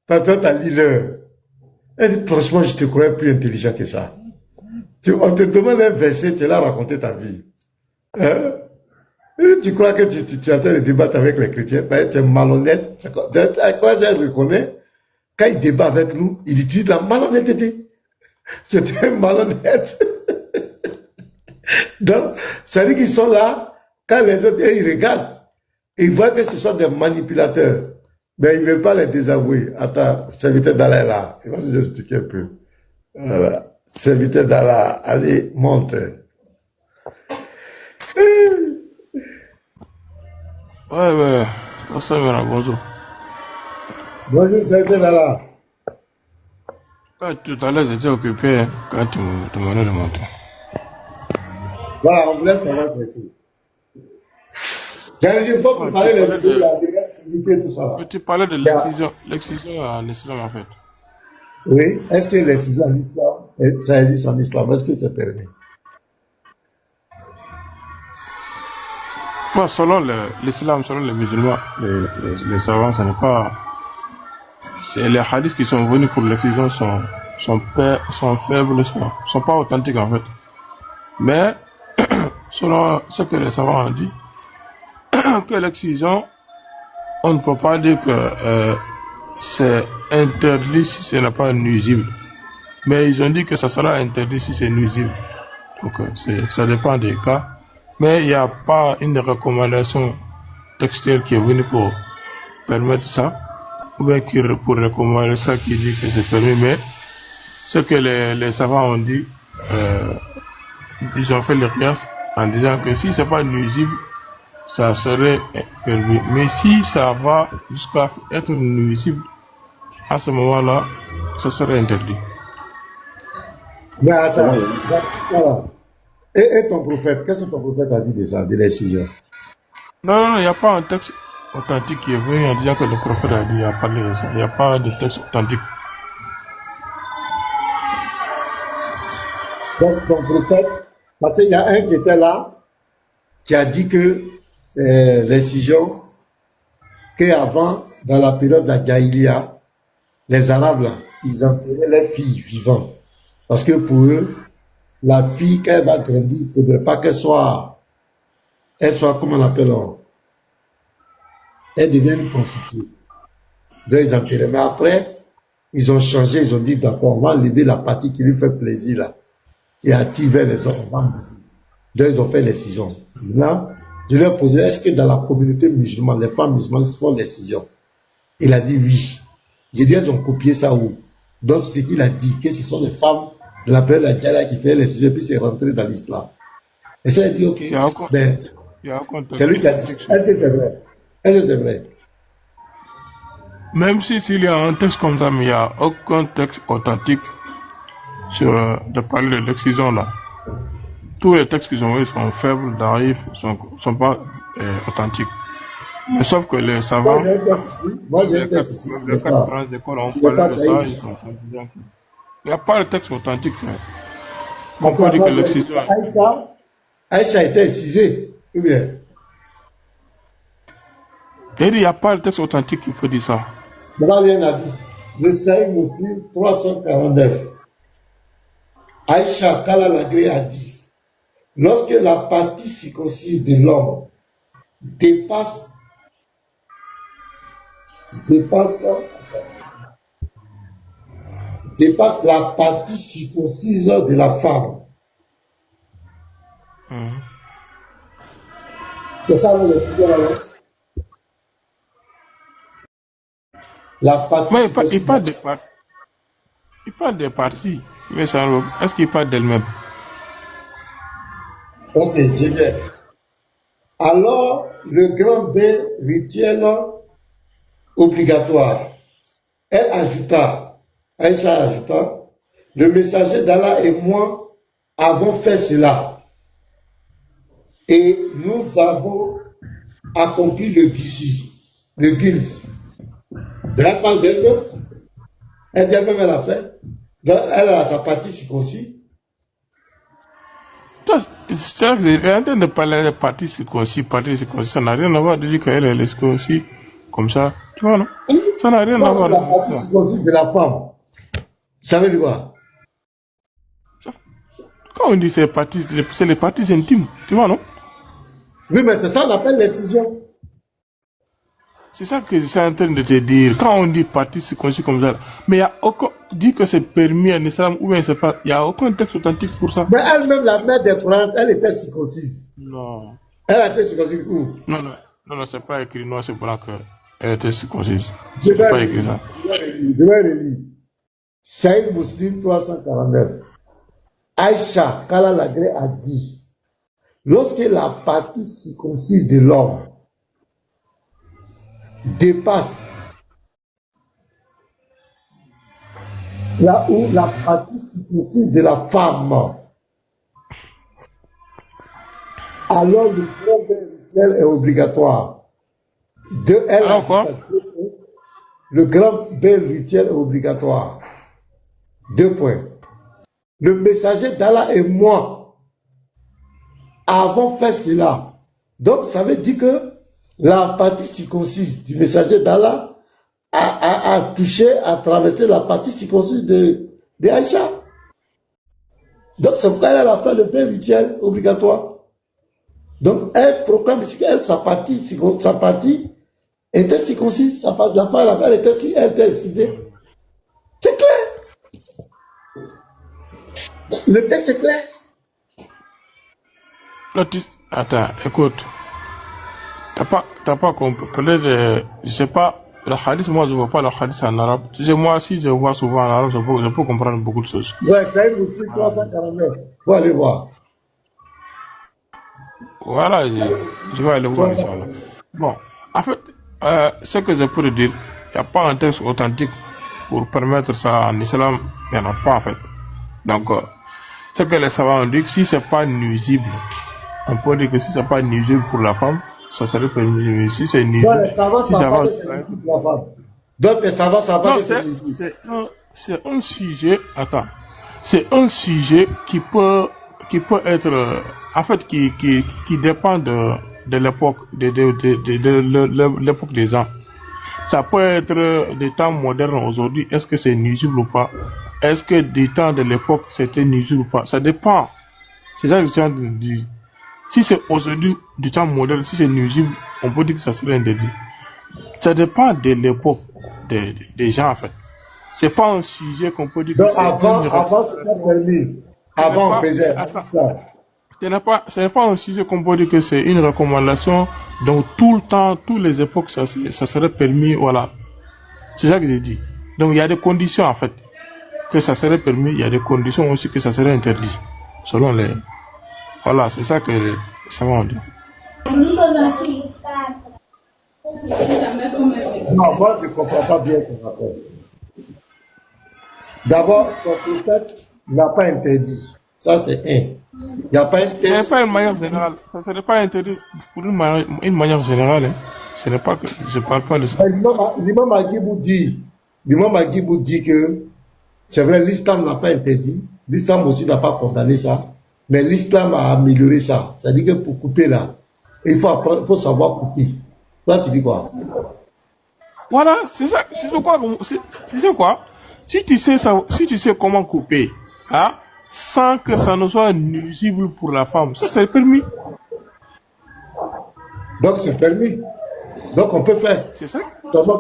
Quand tu as lu l'heure, elle dit, franchement, je te crois plus intelligent que ça. On te demande un verset, tu l'as raconté ta vie. Tu crois que tu es en train de débattre avec les chrétiens, tu es malhonnête. Quand je reconnais, quand il débat avec nous, il utilise la malhonnêteté. C'est un malhonnête. Donc, ça veut dire qu'ils sont là, quand les autres, ils regardent, ils voient que ce sont des manipulateurs. Mais ils ne veulent pas les désavouer. Attends, serviteur d'Allah est là. Il va nous expliquer un peu. Voilà. Serviteur d'Allah, allez, monte. Ouais. Ça va, bonjour. Bonjour, c'est là. Tout à l'heure, j'étais occupé quand tu me demandais de monter. Voilà, on vous laisse savoir c'est tout. J'ai dit, pour parler de la diversité et tout ça. Tu parlais de l'excision en islam, en fait. Oui, est-ce que l'excision en islam, ça existe en islam? Est-ce que c'est permis? Moi, selon l'islam, selon les musulmans, les savants, ce n'est pas. Les hadiths qui sont venus pour l'excision sont faibles, sont pas authentiques en fait. Mais, selon ce que les savants ont dit, que l'excision, on ne peut pas dire que c'est interdit si ce n'est pas nuisible. Mais ils ont dit que ça sera interdit si c'est nuisible. Donc, ça dépend des cas. Mais il n'y a pas une recommandation textuelle qui est venue pour permettre ça, ou bien pour recommander ça qui dit que c'est permis. Mais ce que les savants ont dit, ils ont fait le qiyas en disant que si c'est pas nuisible, ça serait permis. Mais si ça va jusqu'à être nuisible, à ce moment-là, ça serait interdit. Mais attends, voilà. Et ton prophète, qu'est-ce que ton prophète a dit de ça, de l'excision? Non, il n'y a pas un texte authentique qui est venu en disant que le prophète a parlé de ça. Il n'y a pas de texte authentique. Donc ton prophète, parce qu'il y a un qui était là, qui a dit que l'excision, qu'avant, dans la période de la Jahiliya, les Arabes là, ils enterraient les filles vivantes. Parce que pour eux, la fille, quand elle va grandir, il ne faudrait pas qu'elle soit, comment on l'appelle, elle devient une prostituée. Donc ils enterraient. Mais après, ils ont changé, ils ont dit d'accord, on va enlever la partie qui lui fait plaisir là, qui attire vers les hommes. Donc ils ont fait l'excision. Là, je leur ai posé, est-ce que dans la communauté musulmane, les femmes musulmanes font l'excision? Il a dit oui. J'ai dit, elles ont copié ça où? Donc c'est ce qu'il a dit, que ce sont les femmes de la période de la Djala qui fait l'excision, puis c'est rentré dans l'islam. Et ça, il a dit, ok, ben, c'est lui qui a dit, est-ce que c'est vrai? Est-ce que c'est vrai? Même s'il y a un texte comme ça, mais il n'y a aucun texte authentique sur de parler de l'excision là. Tous les textes qu'ils ont eu sont faibles, d'arrive, sont pas authentiques. Mais sauf que les savants, les quatre grandes écoles ont parlé de ça, ils sont considérés. Il n'y a pas de texte authentique. On peut dire que l'excision. Aïcha a été excisée, ou bien? Il n'y a pas de texte authentique qui peut dire ça. Maintenant, il y a un hadith. Le Sahih Muslim 349. Aïcha Kalalagré a dit, lorsque la partie circoncise de l'homme dépasse la partie circoncise de la femme. C'est ça le sujet. La partie. Mais il parle des parties. Mais ça, est-ce qu'il parle d'elle-même? Ok, j'ai bien. Alors, le grand bain rituel obligatoire. Elle ajouta, Aïcha ajouta, le messager d'Allah et moi avons fait cela. Et nous avons accompli le guilsi. Elle parle d'elle-même. Elle dit elle-même, elle a fait. Donc, elle a sa partie circoncis. C'est vrai que vous êtes en train de parler de partie circoncis, ça n'a rien à voir de dire qu'elle est circoncis comme ça. Tu vois, non? Ça n'a rien à voir. La partie circoncis de la femme. Ça veut dire quoi? Quand on dit c'est les parties intimes, tu vois, non? Oui, mais c'est ça qu'on appelle l'excision. C'est ça que je suis en train de te dire. Quand on dit partie circoncis comme ça, mais il y a aucun dit que c'est permis en islam ou bien c'est pas. Il n'y a aucun texte authentique pour ça. Mais elle-même, la mère des croyantes, elle était circoncise. Non. Elle a été circoncise où? Non, c'est pas écrit noir, c'est blanc qu'elle était circoncise. C'est pas écrit ça. Je vais relire. Sahih Muslim 349. Aïcha Kalalagré a dit, lorsque la partie circoncise de l'homme dépasse là où la partie circoncise de la femme, alors le grand bain rituel est obligatoire. De elle, le grand bain rituel est obligatoire. 2 points. Le messager d'Allah et moi avons fait cela. Donc ça veut dire que la partie circoncise du messager d'Allah a touché, a traversé la partie circoncise de Aïcha. Donc c'est pourquoi elle a fait le bain rituel obligatoire. Donc elle proclame qu'elle, sa partie était circoncise, sa partie, elle était incisée. C'est clair. Le texte est clair. Attends, écoute. T'as pas compris. Peut-être, je sais pas, le hadith, moi je vois pas le hadith en arabe. Tu sais, moi si je vois souvent en arabe, je peux comprendre beaucoup de choses. Ouais, c'est aussi 349. Faut aller voir. Voilà, je vais aller voir, Inch'Allah. Bon, en fait, ce que je peux dire, il n'y a pas un texte authentique pour permettre ça en islam, il n'y en a pas en fait. Donc, ce que les savants ont dit, si c'est pas nuisible, on peut dire que si c'est pas nuisible pour la femme, ça serait permis. Si c'est nuisible, si ça va. Donc les savants, ça va. Non, c'est un sujet. Attends, c'est un sujet qui peut être, en fait, qui dépend de l'époque, de l'époque des gens. Ça peut être des temps modernes aujourd'hui. Est-ce que c'est nuisible ou pas? Est-ce que des temps de l'époque c'était nuisible ou pas? Ça dépend. C'est ça que je tiens de dire. Si c'est aujourd'hui du temps moderne, si c'est nuisible, on peut dire que ça serait interdit. Ça dépend de l'époque des gens en fait. C'est pas un sujet qu'on peut dire que c'est avant c'était permis. Avant on faisait ça. Ce n'est pas un sujet qu'on peut dire que c'est une recommandation. Donc tout le temps, toutes les époques, ça serait permis. Voilà. C'est ça que j'ai dit. Donc il y a des conditions en fait que ça serait permis. Il y a des conditions aussi que ça serait interdit. Selon les. Voilà, c'est ça que ça va dire. Non, moi je ne comprends pas bien ton rapport. D'abord, ton prophète n'a pas interdit. Ça c'est un. Il n'y a pas un texte. Ce n'est pas une manière générale. Ça ne serait pas interdit pour une manière générale. Hein. Ce n'est pas que je ne parle pas de ça. L'imam Agibou dit que c'est vrai, l'islam n'a pas interdit. L'islam aussi n'a pas condamné ça. Mais l'islam a amélioré ça. C'est-à-dire que pour couper là, il faut savoir couper. Toi, tu dis quoi? Voilà, c'est ça. Tu sais quoi? Si tu sais comment couper, hein, sans que ça ne soit nuisible pour la femme, ça c'est permis. Donc c'est permis. Donc on peut faire. C'est ça. Ça va,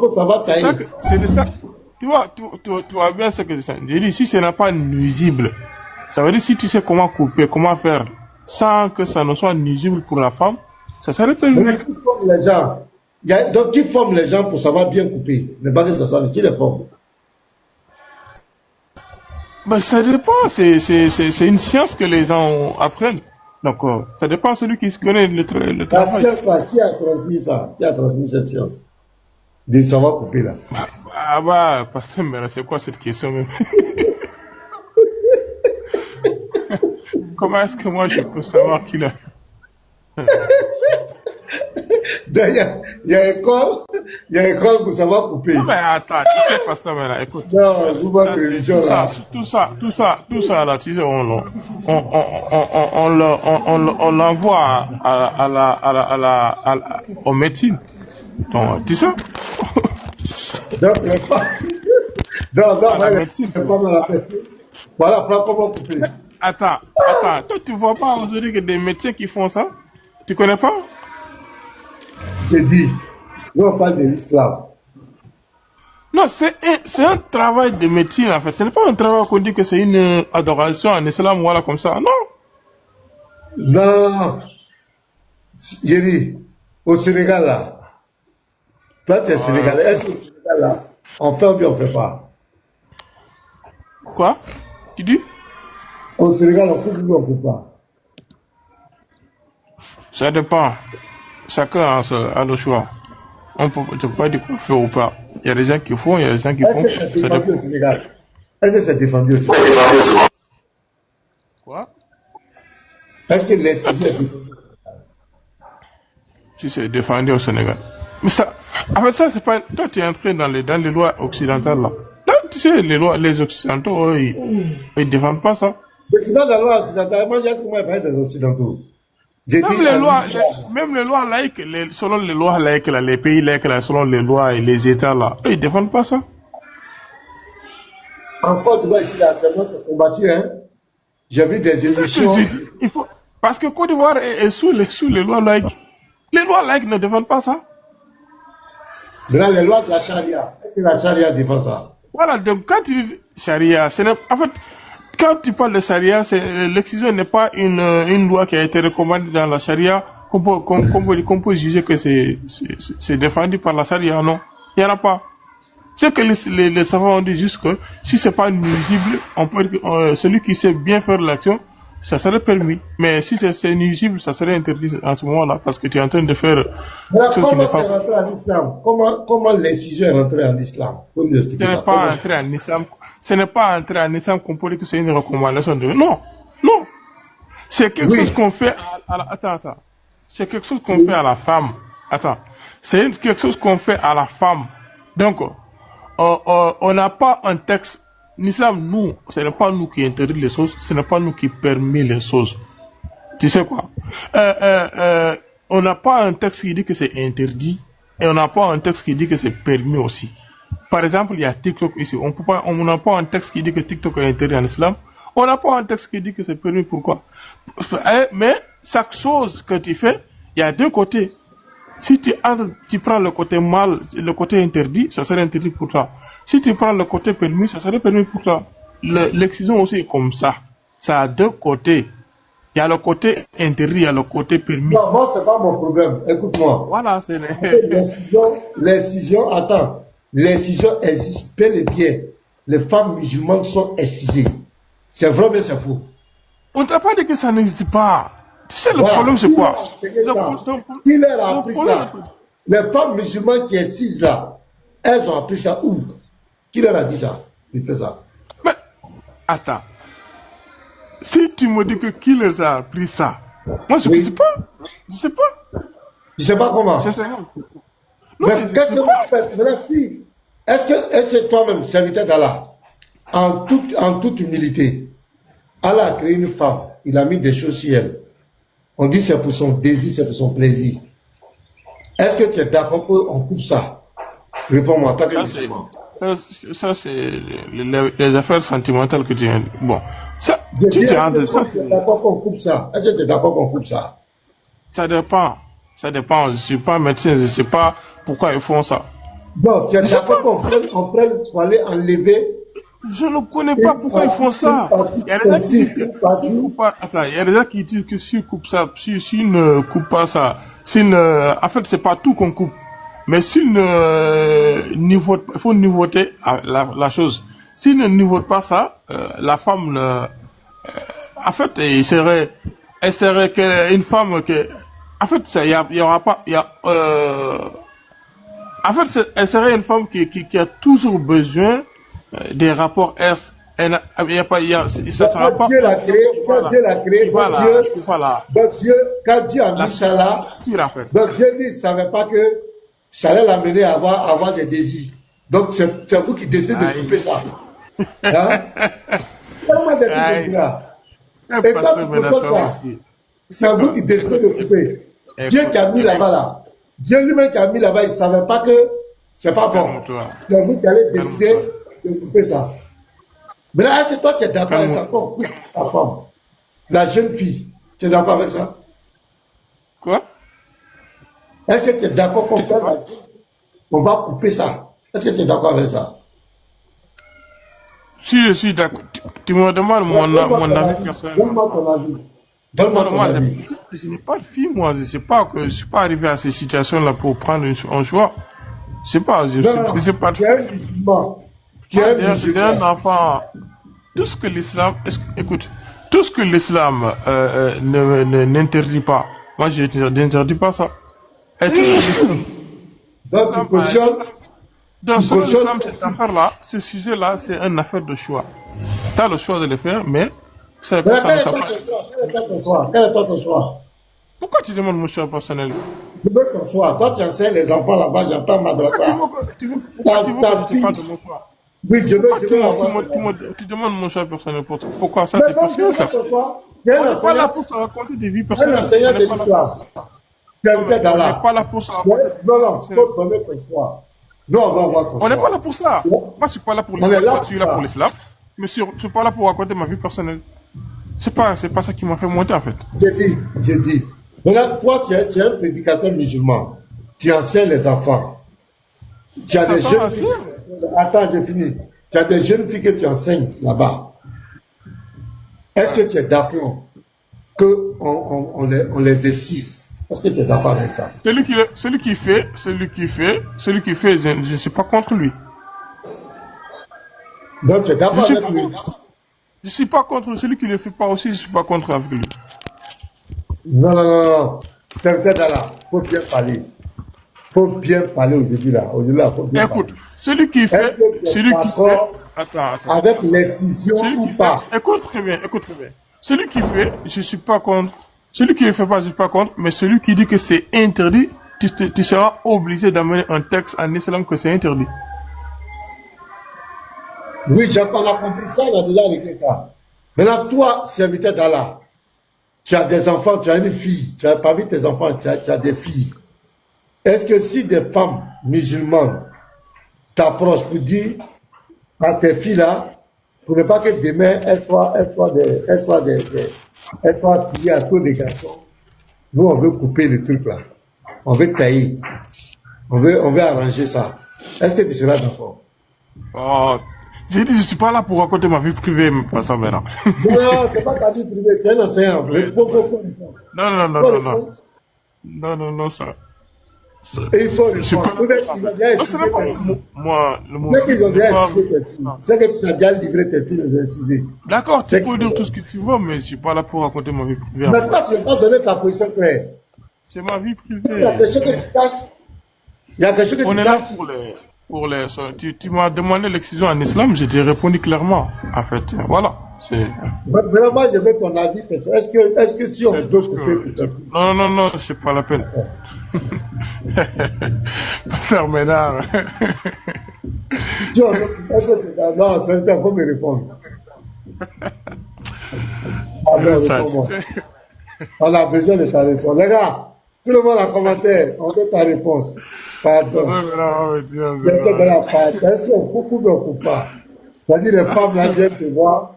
c'est de ça. Tu vois bien ce que j'ai dit. Si ce n'est pas nuisible, ça veut dire si tu sais comment couper, comment faire, sans que ça ne soit nuisible pour la femme, ça serait permis. Mais qui forme les gens? Donc qui forme les gens pour savoir bien couper? Ne pas que ça soit qui les forme? Ben, ça dépend, c'est une science que les gens apprennent. Donc, ça dépend de celui qui connaît le travail. La science là, qui a transmis ça? Qui a transmis cette science? De savoir couper là. Pasteur, mais c'est quoi cette question même? Comment est-ce que moi je peux savoir qui l'a? Il y a école pour savoir couper. Non, mais attends, tu sais pas ça, mais là, écoute. Non, vous voyez religion là. Tout ça, là, tu sais, on l'envoie au médecine. Donc, tu sais? Voilà, prends comment couper. Attends, toi tu vois pas aujourd'hui que des médecins qui font ça? Tu connais pas? J'ai dit, nous on parle de l'islam. Non, c'est un travail de médecine en fait. Ce n'est pas un travail qu'on dit que c'est une adoration en islam, voilà comme ça, non? Non. J'ai dit, au Sénégal là, toi tu es Sénégalais, est-ce qu'au Sénégal là, on fait ou bien on fait pas? Quoi? Tu dis? Au Sénégal, on coupe ou bien on coupe pas? Ça dépend. Chacun a le choix. On peut pas dire qu'on fait ou pas. Il y a des gens qui font, il y a des gens qui font. Est-ce que c'est défendu au Sénégal? Quoi? Est-ce que l'incision est défendue? Si c'est défendu au Sénégal. Mais ça, en fait, ça, c'est pas. Toi, tu es entré dans les lois occidentales, là. Tu sais, les Occidentaux, ils défendent pas ça. Mais c'est dans la loi occidentale. Moi, j'ai souvent parlé des Occidentaux. Même les lois laïques, selon les lois laïques, là, les pays laïques, là, selon les lois et les États, là, ils défendent pas ça. En Côte d'Ivoire, ici, actuellement, c'est combattu, hein. J'ai vu des émissions. Parce que Côte d'Ivoire est sous les lois laïques. Les lois laïques ne défendent pas ça. Dans les lois de la charia, est-ce que la charia défend ça? Voilà, donc quand tu dis charia, en fait, quand tu parles de charia, l'excision n'est pas une loi qui a été recommandée dans la charia qu'on peut juger que c'est défendu par la charia, non. Il n'y en a pas. C'est que les savants ont dit juste que si c'est pas nuisible, on peut celui qui sait bien faire l'action, ça serait permis. Mais si c'est nuisible, ça serait interdit en ce moment-là, parce que tu es en train de faire. Comment c'est rentré en islam? Comment l'incision est rentrée en islam? Ce n'est pas entré en islam qu'on peut dire que c'est une recommandation de. Non. C'est quelque chose qu'on fait Attends. C'est quelque chose qu'on fait à la femme. Attends. C'est quelque chose qu'on fait à la femme. Donc, on n'a pas un texte. L'islam, nous, ce n'est pas nous qui interdit les choses, ce n'est pas nous qui permet les choses. Tu sais quoi? On n'a pas un texte qui dit que c'est interdit, et on n'a pas un texte qui dit que c'est permis aussi. Par exemple, il y a TikTok ici. On n'a pas un texte qui dit que TikTok est interdit en islam. On n'a pas un texte qui dit que c'est permis. Pourquoi? Mais chaque chose que tu fais, il y a deux côtés. Si tu prends le côté mal, le côté interdit, ça serait interdit pour toi. Si tu prends le côté permis, ça serait permis pour toi. L'excision aussi est comme ça. Ça a deux côtés. Il y a le côté interdit, il y a le côté permis. Non, moi, c'est pas mon problème. Écoute-moi. Voilà, c'est l'incision, attends. L'incision existe bel et bien. Les femmes musulmanes sont excisées. C'est vrai, mais c'est faux. On ne t'a pas dit que ça n'existe pas. Tu sais, le problème, c'est quoi? Qui leur a appris ça? Les femmes musulmanes qui excisent là, elles ont appris ça où? Qui leur a dit ça? Ils font ça. Mais, attends. Si tu me dis que qui leur a appris ça, moi je ne sais pas. Je sais pas. Tu sais pas comment? Mais qu'est-ce que vous faites? Merci. Est-ce que toi-même, serviteur d'Allah, en toute humilité, Allah a créé une femme, il a mis des choses sur elle. On dit c'est pour son désir, c'est pour son plaisir. Est-ce que tu es d'accord qu'on coupe ça? Réponds-moi, t'as que ça, c'est les affaires sentimentales que tu as. Bon, ça, tu es d'accord qu'on coupe ça? Est-ce que tu es d'accord qu'on coupe ça? Ça dépend. Ça dépend. Je ne suis pas médecin, je ne sais pas pourquoi ils font ça. Bon, tu es d'accord qu'on prenne pour aller enlever? Je ne connais pas pourquoi ils font ça. Il y a des gens qui disent que s'ils coupent ça, s'ils ne coupent pas ça, en fait, c'est pas tout qu'on coupe. Mais s'ils ne niveautent, il faut niveauter la chose. S'ils ne niveautent pas ça, la femme, en fait, elle serait une femme que, en fait, il y aura pas, en fait, elle serait une femme qui a toujours besoin des rapports S. Ça sera pas. Dieu l'a créé, quand Dieu l'a créé, quand Dieu a mis ça là, donc Dieu ne savait pas que ça allait l'amener à avoir des désirs. Donc c'est vous qui décidez de couper ça. Hein? Et quand tu fais ça, c'est vous qui décidez de couper. Dieu qui a mis là-bas là. Dieu lui-même qui a mis là-bas, il ne savait pas que c'est pas bon. C'est vous qui allez décider de couper ça. Mais là, c'est toi qui es d'accord avec ça. Qu'on coupe ta femme. La jeune fille, tu es d'accord avec ça? Quoi? Est-ce que tu es d'accord qu'on va couper ça? Est-ce que tu es d'accord avec ça? Si je suis d'accord. Tu me demandes mon avis personnel. Donne-moi ton avis. Donne-moi ton avis. Je n'ai pas de fille, moi. Je ne suis pas arrivé à ces situations-là pour prendre un choix. Je sais pas. Je sais pas. C'est un enfant. Tout ce que l'islam, écoute, tout ce que l'islam n'interdit pas, Moi, je n'interdis pas ça. Et tu donc, tu cautionnes. Dans cette affaire-là, ce sujet-là, c'est une affaire de choix. Tu as le choix de le faire, mais c'est Quel est ton choix? Pourquoi tu demandes mon choix personnel? Je veux ton choix. Toi, tu enseignes les enfants là-bas, j'entends madrasa. Tu veux que je parle de mon choix? Oui, je veux tu demandes mon choix personnel pour toi. Pourquoi ça, c'est possible ça? On n'est pas là pour se raconter des vies personnelles. Un enseignant de l'histoire. Tu es peut-être là. On n'est pas là pour se raconter. Non, il faut donner ton choix. Non, on va voir ton choix. On n'est pas là pour ça. Moi, je suis pas là pour l'islam. Je suis là pour l'islam. Mais je suis pas là pour raconter ma vie personnelle. C'est pas ça qui m'a fait monter, en fait. J'ai dit. Maintenant, toi, tu es un prédicateur musulman. Tu enseignes les enfants. Tu as des jeunes filles. Attends, j'ai fini. Tu as des jeunes filles que tu enseignes là-bas. Est-ce que tu es d'accord qu'on les décise? Est-ce que tu es d'accord avec ça? Celui qui fait, je ne suis pas contre lui. Donc, tu es d'accord avec lui? Je ne suis pas contre celui qui ne le fait pas aussi, je ne suis pas contre avec lui. Non. C'est peut-être là. Il faut bien parler. Il faut bien parler aujourd'hui là. Écoute, celui qui fait. Attends. Avec l'excision ou pas? Écoute très bien. Celui qui fait, je ne suis pas contre. Celui qui ne le fait pas, je ne suis pas contre. Mais celui qui dit que c'est interdit, tu seras obligé d'amener un texte en islam que c'est interdit. Oui, j'ai pas compris ça, on a déjà réglé ça. Maintenant, toi, serviteur d'Allah, tu as des enfants, tu as une fille, tu as parmi tes enfants, tu as des filles. Est-ce que si des femmes musulmanes t'approchent pour dire à tes filles là, pour ne pas que demain elles soient pillées à tous les garçons, nous on veut couper le truc là, on veut tailler, on veut arranger ça. Est-ce que tu seras d'accord? J'ai dit, je ne suis pas là pour raconter ma vie privée, pas ça maintenant. Non, c'est pas ta vie privée, tu es un enseignant. Non, ça. Et il faut je suis pas. Moi, le mot. C'est que tu as déjà livré tes filles aux excisés. D'accord, tu peux dire tout ce que tu veux, mais je ne suis pas là pour raconter ma vie privée. Mais toi, tu ne vas pas donner ta position claire. C'est ma vie privée. Il y a quelque chose que tu caches. On est là tu m'as demandé l'excision en islam, je t'ai répondu clairement. En fait, voilà. Vraiment, je veux ton avis. Est-ce que si on peut couper... Non, c'est pas la peine. Pas faire ménard. Non, c'est un faut me répondre. On a besoin de ta réponse. Les gars, tout le monde a commenté, on veut ta réponse. Pardon. Est-ce qu'on coupe ou on coupe pas? C'est-à-dire les femmes là viennent te voir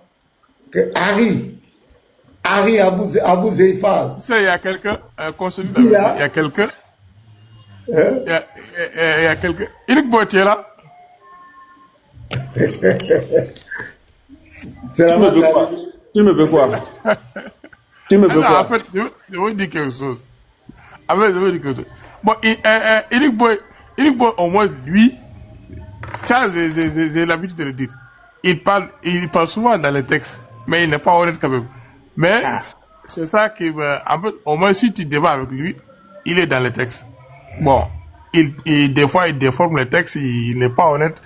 que Harry Abou Zeifa. Tu sais, il y a quelqu'un, il y a quelqu'un. Il y a quelqu'un. Eric Boitier est là. Tu me veux quoi? En fait, je veux dire quelque chose. Bon, Eric Boy, au moins, lui, ça, j'ai l'habitude de le dire. Il parle souvent dans les textes, mais il n'est pas honnête quand même. Mais, c'est ça qui en fait, au moins, si tu débats avec lui, il est dans les textes. Bon, des fois, il déforme les textes, il n'est pas honnête,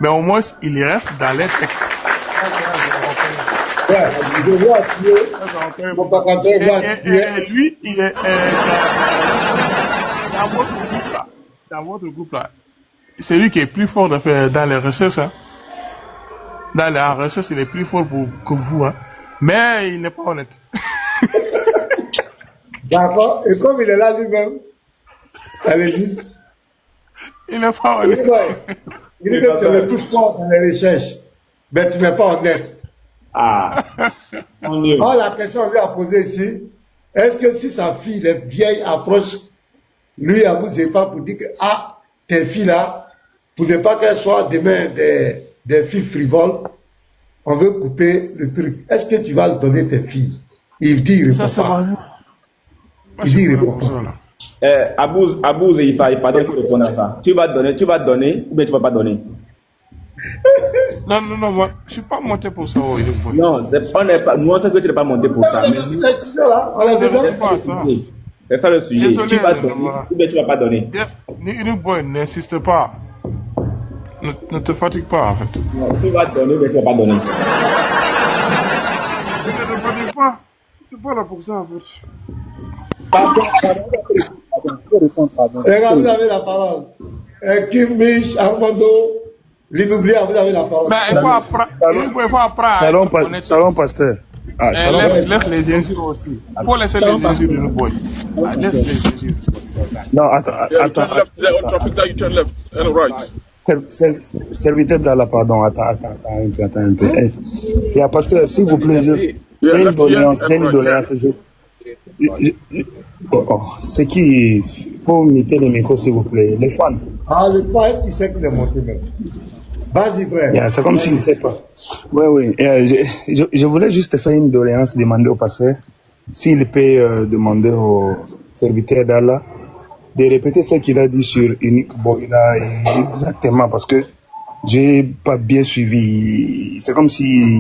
mais au moins, il reste dans les textes. Lui, il est dans votre groupe là. C'est lui qui est plus fort dans les recherches. Hein. Dans les recherches, il est plus fort que vous. Hein. Mais il n'est pas honnête. D'accord. Et comme il est là lui-même, allez-y. Il n'est pas honnête. Il dit que tu es le plus fort dans les recherches. Mais tu n'es pas honnête. La question qu'on lui a posée ici, est-ce que si sa fille, les vieilles, approche lui à vous pas pour dire que tes filles là, pour ne pas qu'elles soient demain des filles frivoles, on veut couper le truc. Est-ce que tu vas donner tes filles? Il dit, il répond pas. Il dit, il répond pas. Abou Zeifa, il paraît qu'il faut répondre à ça. Tu vas donner ou bien tu vas pas donner? Non, moi, je suis pas monté pour ça. Non, on n'est pas, nous on sait que tu n'es pas monté pour ça. On l'a déjà. C'est ça le sujet. Désolé, Tu vas donner ou bien tu vas pas donner. Unique Boy, n'insiste pas. Ne te fatigue pas, en fait. Non, tu vas donner ou bien tu vas pas donner. Ne te fatigue pas. C'est pas là pour ça, en fait. Pardon. Regarde, vous avez la parole. Kim Mich, Armando, l'inoubliable, vous avez la parole. Mais il faut apprendre. Salon pasteur. Ah, laisse les injures aussi. Il faut laisser les injures de nos boys. Laisse les injures. Non, attends. Serviteur d'Allah, pardon, attends un peu. Il y a pasteur, s'il vous plaît, j'ai une doléance. C'est qui faut metter le micro, s'il vous plaît. Les fans. Ah, le fans, est-ce qu'il sait qu'il est monté même? Vas-y, frère. Yeah, c'est comme s'il ne sait pas. Oui. Je voulais juste faire une doléance, demander au pasteur s'il peut demander au serviteur d'Allah de répéter ce qu'il a dit sur Unique Boy là, exactement, parce que j'ai pas bien suivi. C'est comme si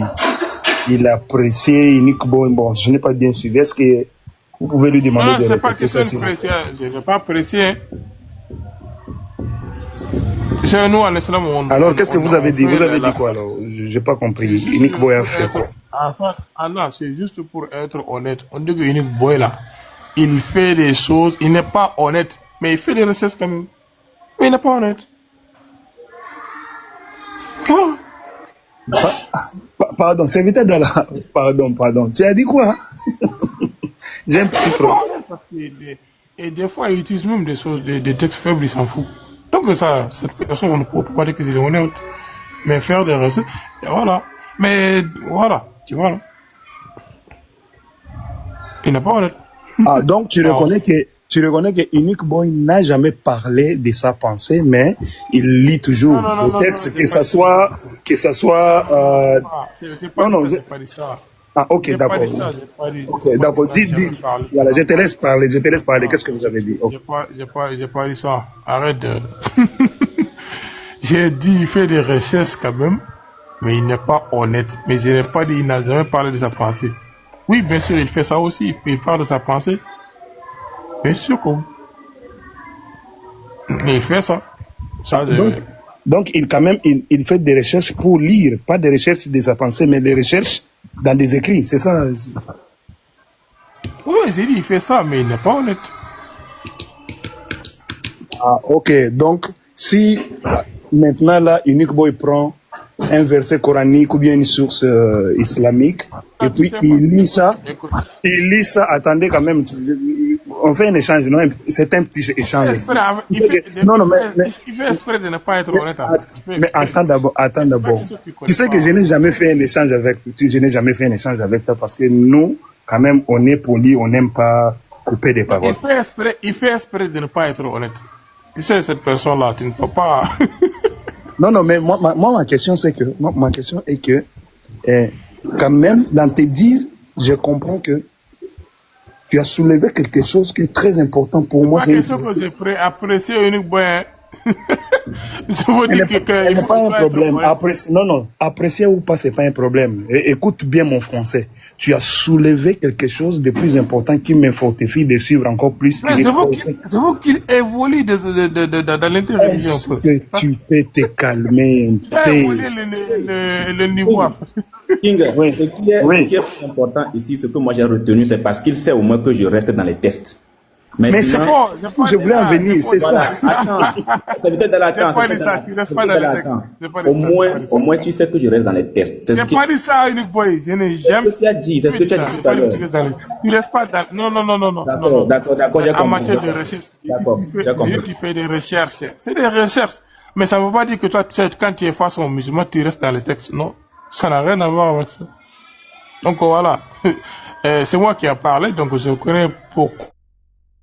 il appréciait Unique Boy. Bon, je n'ai pas bien suivi. Est-ce que vous pouvez lui demander de répéter ça? Je n'ai pas apprécié. C'est nous en islam. Alors, qu'est-ce que vous avez dit? Vous avez dit quoi alors? Je n'ai pas compris. Unique Boy a fait quoi? Allah, c'est juste pour être honnête. On dit que Unique Boy là, il fait des choses, il n'est pas honnête, mais il fait des recherches quand même. Mais il n'est pas honnête. Pardon, serviteur d'Allah. Pardon. Tu as dit quoi? J'ai un petit problème. Et des fois, il utilise même des choses, des textes faibles, il s'en fout. Donc ça, cette personne, on ne peut pas dire qu'il est honnête. Mais faire des recettes, et voilà. Mais voilà, tu vois là. Il n'est pas honnête. Ah, donc tu reconnais que Unique Boy n'a jamais parlé de sa pensée, mais il lit toujours le texte, que ça soit. C'est pas dit ça. Ah, ok, d'accord. Ok, d'accord. Dis. Voilà, je te laisse parler. Qu'est-ce que vous avez dit? Okay. J'ai pas dit ça. Arrête de. J'ai dit, il fait des recherches quand même, mais il n'est pas honnête. Mais je n'ai pas dit, il n'a jamais parlé de sa pensée. Oui, bien sûr, il fait ça aussi. Il parle de sa pensée. Bien sûr, comme. Mais il fait ça. Donc, il fait des recherches pour lire, pas des recherches de sa pensée, mais des recherches dans des écrits, c'est ça? Oui, j'ai dit, il fait ça, mais il n'est pas honnête. Ah, ok. Donc, si maintenant là, Unique Boy prend un verset coranique ou bien une source islamique, et puis il lit ça, attendez quand même, on fait un échange, non? C'est un petit échange. Il fait exprès de ne pas être honnête. Mais attends d'abord. Tu sais que je n'ai jamais fait un échange avec toi, parce que nous, quand même, on est poli, on n'aime pas couper des paroles. Il fait exprès de ne pas être honnête. Tu sais, cette personne-là, tu ne peux pas. Non, mais moi, ma question est que, quand même, dans tes dires, je comprends que tu as soulevé quelque chose qui est très important pour moi. C'est question que j'ai apprécié Unique Boy. Je vous dis que ce n'est pas un problème. Apprécier ou pas, c'est pas un problème. Écoute bien mon français. Tu as soulevé quelque chose de plus important qui me fortifie de suivre encore plus. Mais c'est vous qu'il évolue dans l'interview. Est-ce que tu peux te calmer un peu? Évoluer le niveau. King, ce qui est important ici, ce que moi j'ai retenu, c'est parce qu'il sait au moins que je reste dans les tests. Maintenant, mais c'est fort, je voulais en venir, c'est ça. Attends, c'est peut-être dans la tu restes pas dans les textes. Au moins, tu sais que je reste dans les tests. J'ai pas dit ça, Unique Boy. Je n'ai jamais. C'est ce que tu as dit, c'est ce que tu as dit tout à l'heure. Tu restes pas dans. Non. D'accord, j'ai compris. En matière de recherche, tu fais des recherches. C'est des recherches. Mais ça ne veut pas dire que toi, quand tu es face aux musulmans, tu restes dans les textes. Non. Ça n'a rien à voir avec ça. Donc voilà. C'est moi qui ai parlé, donc je connais pourquoi.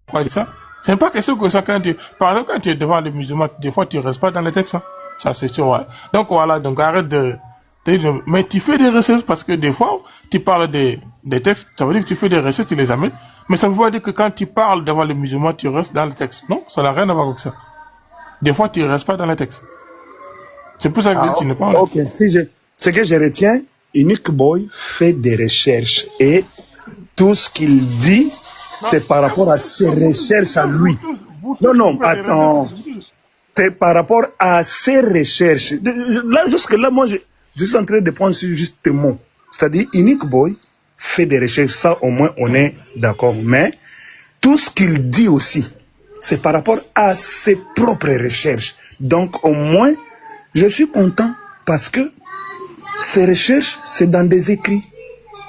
Pourquoi dire ça? C'est pas question que ça, par exemple, quand tu es devant les musulmans, des fois tu restes pas dans les textes, hein. Ça c'est sûr, ouais. Donc voilà, donc arrête mais tu fais des recherches parce que des fois, tu parles des textes, ça veut dire que tu fais des recherches, tu les amènes, mais ça veut pas dire que quand tu parles devant les musulmans, tu restes dans les textes. Non, ça n'a rien à voir avec ça. Des fois, tu restes pas dans les textes. C'est pour ça que tu n'es pas. Ok, ce que je retiens, Unique Boy fait des recherches et tout ce qu'il dit c'est par rapport à ses recherches à lui. Non, attends. C'est par rapport à ses recherches. Là, jusque-là, moi, je suis en train de prendre juste des mots. C'est-à-dire, Unique Boy fait des recherches, ça au moins on est d'accord. Mais tout ce qu'il dit aussi, c'est par rapport à ses propres recherches. Donc au moins, je suis content parce que ses recherches, c'est dans des écrits.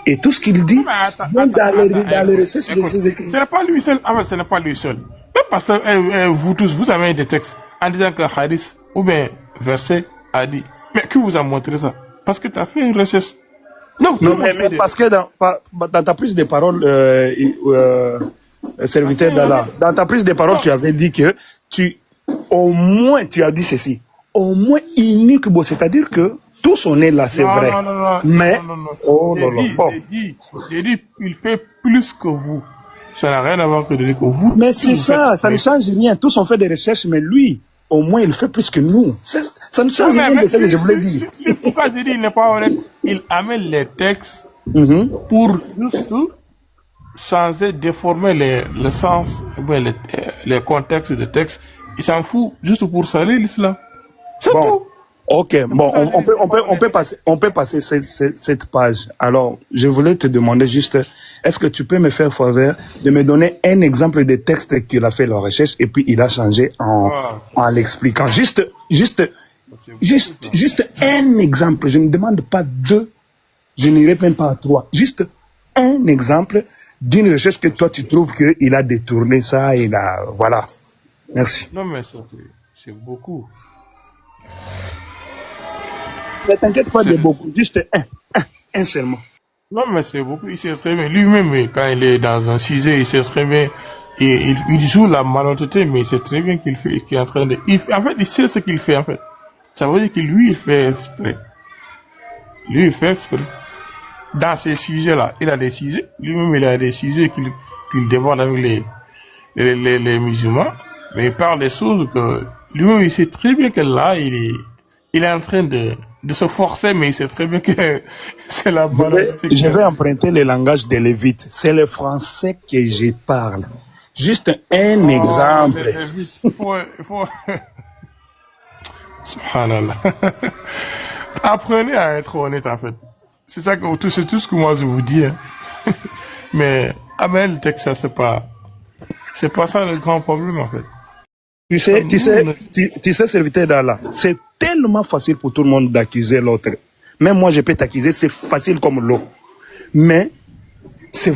Et tout ce qu'il dit, dans les recherches de ses écrits. Ce n'est pas lui seul. Ce n'est pas lui seul. Même parce que vous tous, vous avez des textes en disant que hadith ou bien verset a dit. Mais qui vous a montré ça? Parce que tu as fait une recherche. Non, mais parce que dans ta prise de parole, serviteur d'Allah, dans ta prise de parole, tu avais dit que au moins, tu as dit ceci. Au moins Unique Boy, c'est-à-dire que tous on est là, c'est vrai. Mais, j'ai dit, il fait plus que vous. Ça n'a rien à voir que de dire que vous. Mais c'est ça ne change rien. Tous ont fait des recherches, mais lui, au moins, il fait plus que nous. Ça ne change rien de ce que je voulais dire. Pourquoi j'ai dit il n'est pas honnête? Il amène les textes pour juste changer, déformer le sens, les contextes des textes. Il s'en fout juste pour salir l'islam. C'est tout. Ok, bon, on peut passer cette page. Alors, je voulais te demander juste, est-ce que tu peux me faire faveur de me donner un exemple de texte qu'il a fait la recherche et puis il a changé en l'expliquant. Juste un exemple. Je ne demande pas deux, je n'irai même pas à trois. Juste un exemple d'une recherche que toi tu trouves qu'il a détourné ça, voilà. Merci. Non mais c'est beaucoup. Ne t'inquiète pas de beaucoup, juste un seulement. Non, mais c'est beaucoup, il s'exprime lui-même, quand il est dans un sujet, il s'exprime, il joue la malhonnêteté, mais il sait très bien qu'il est en train de... en fait, il sait ce qu'il fait, en fait. Ça veut dire que lui, il fait exprès. Lui, il fait exprès. Dans ces sujets-là, il a des sujets, lui-même, il a des sujets qu'il dévoile avec les musulmans, mais il parle des choses que lui-même, il sait très bien que là, il est en train de se forcer, mais il sait très bien que c'est la bonne. Je vais emprunter le langage des Lévites. C'est le français que je parle. Juste un exemple. Il faut... Subhanallah. Apprenez à être honnête, en fait. C'est tout ce que moi je vous dis. Hein. Mais amener le texte, ça, c'est pas ça le grand problème, en fait. Tu sais, serviteur d'Allah, c'est tellement facile pour tout le monde d'accuser l'autre. Même moi, je peux t'accuser, c'est facile comme l'eau. Mais c'est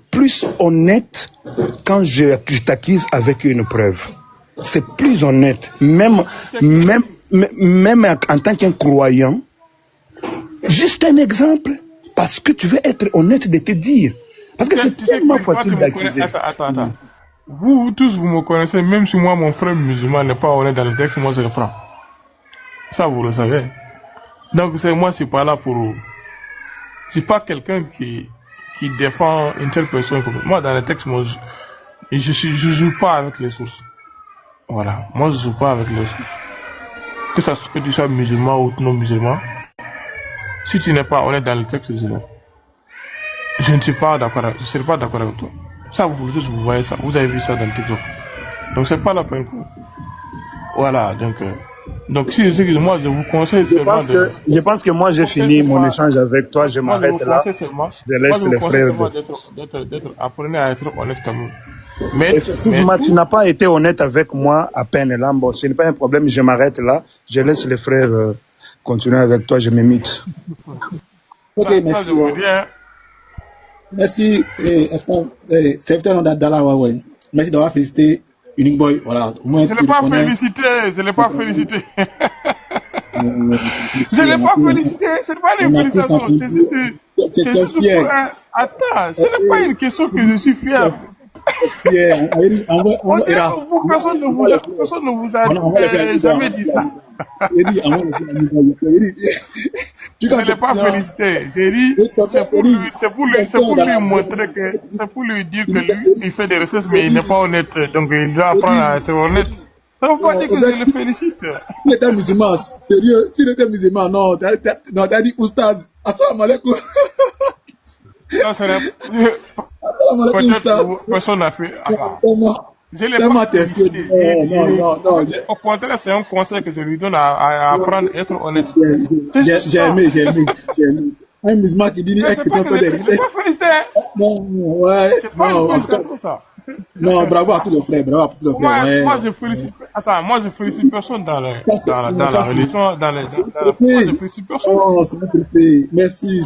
plus honnête quand je t'accuse avec une preuve. C'est plus honnête. Même en tant qu'un croyant, juste un exemple, parce que tu veux être honnête de te dire. Parce que c'est tellement facile d'accuser. Attends. Vous tous, vous me connaissez, même si moi, mon frère musulman n'est pas honnête dans le texte, moi je le prends. Ça, vous le savez. Donc, moi, je suis pas là pour... Je suis pas quelqu'un qui défend une telle personne. Moi, dans le texte, moi, je joue pas avec les sources. Voilà. Moi, je joue pas avec les sources. Que tu sois musulman ou non musulman, si tu n'es pas honnête dans le texte, je ne suis pas d'accord avec toi. Ça, vous voyez ça, vous avez vu ça dans le TikTok. Donc, c'est pas la peine. Voilà, donc si moi, je vous conseille seulement je pense que moi, j'ai fini mon échange avec toi, je m'arrête là. Je laisse les frères. Apprenez à être honnête comme vous. Mais effectivement, tu n'as pas été honnête avec moi à peine là. Bon, ce n'est pas un problème, je m'arrête là. Je laisse les frères continuer avec toi, je me mixe. Ok, merci. Merci, serviteur d'Allah, merci d'avoir félicité Unique Boy. Voilà, je ne l'ai pas félicité. Je ne l'ai pas félicité. Ce n'est pas une félicitation. C'est juste pour attends, ce n'est pas une question que je suis fier. Personne ne vous a jamais dit ça. Je ne l'ai pas félicité. J'ai dit, c'est pour lui montrer que, c'est pour lui dire que lui, il fait des recherches, mais il n'est pas honnête. Donc, il doit apprendre à être honnête. Ça ne veut pas dire que je le félicite. S'il était musulman, sérieux, s'il était musulman, non, t'as dit oustaz. Assalamu alaikum. Non, c'est peut-être personne n'a fait. Je l'ai pas félicité. Au contraire, c'est un conseil que je lui donne à apprendre à être honnête. J'ai aimé. Un musulman qui dit que c'est un peu des... Non, ouais. Non, bravo à tous les frères, Moi, je félicite personne dans la religion, moi, je félicite personne. Non, c'est notre fait. Merci,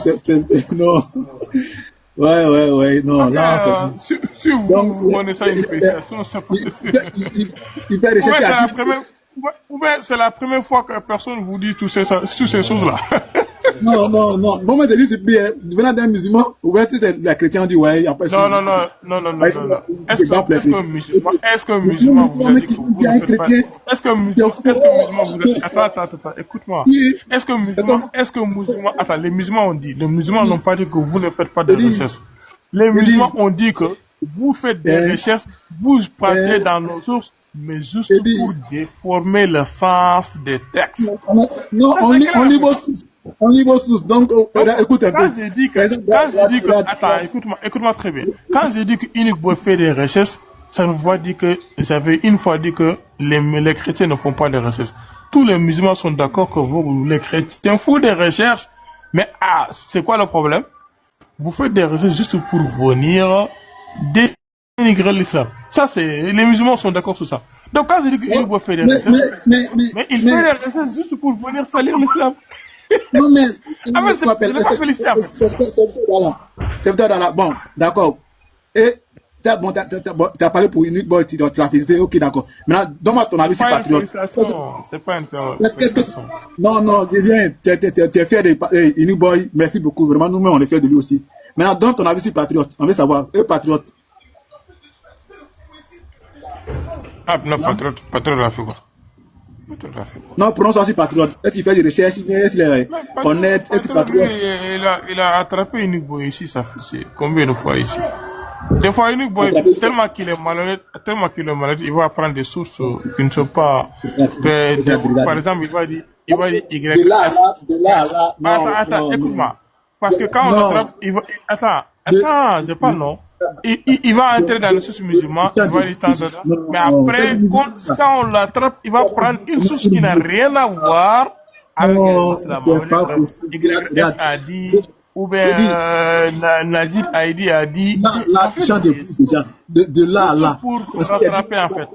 non. Ouais, non, là, si vous connaissez une félicitation, c'est pas il fait rechercher c'est la première fois que personne vous dit toutes ces choses-là. Non. Bon, moi, je dis, c'est bien. Venant d'un musulman, ou si c'est la chrétien, on dit, ouais, après. Non. Est-ce qu'un musulman vous a dit que vous ne faites pas? Est-ce qu'un musulman vous a dit? Attends, écoute-moi. Est-ce que musulman, attends, les musulmans ont dit, les musulmans n'ont pas dit que vous ne faites pas de recherche. Les musulmans ont dit que vous faites des recherches, vous partez dans nos sources, mais juste pour déformer le sens des textes. Non, on lit vos sources. Donc, écoute un peu. Quand je dis que, attends, écoute-moi très bien. Quand je dis que Unique Boy fait des recherches, ça ne veut pas dire que j'avais une fois dit que les chrétiens ne font pas de recherches. Tous les musulmans sont d'accord que vous, les chrétiens, font des recherches. Mais c'est quoi le problème? Vous faites des recherches juste pour venir dénigrer l'islam. Ça, les musulmans sont d'accord sur ça. Donc, quand je dis qu'il doit faire des recherches, mais il fait des recherches juste pour venir salir l'islam. Non, mais. C'est pas félicité, en fait. C'est là. Bon, d'accord. Et, t'as parlé pour Unique Boy, tu l'as félicité, ok, d'accord. Maintenant, donne-moi ton avis sur Patriote. C'est pas une félicitation. Non, dis rien, tu es fier de Unique Boy, merci beaucoup, vraiment, nous-mêmes, on est fiers de lui aussi. Maintenant, donne ton avis sur Patriote. On veut savoir, Patriote. Non, Patriote a fait quoi? Non, prononce aussi Patriote. Est-ce qu'il fait des recherches? Est-ce qu'il est honnête? Est-ce qu'il Patriote? Il a attrapé Unique Boy ici, ça fait combien de fois ici? Des fois, Unique Boy, tellement qu'il est malhonnête, il va prendre des sources qui ne sont pas. Par exemple, il va dire Y. Attends, écoute-moi. Parce que quand on attrape, attends, je parle non. Il va entrer dans le source musulman, il va dire mais après, quand on l'attrape, il va prendre une source qui n'a rien à voir avec l'islam. Y a dit, ou bien Najid Haïdi a dit. Là, tu chantes déjà. De là à là. Pour se rattraper en fait.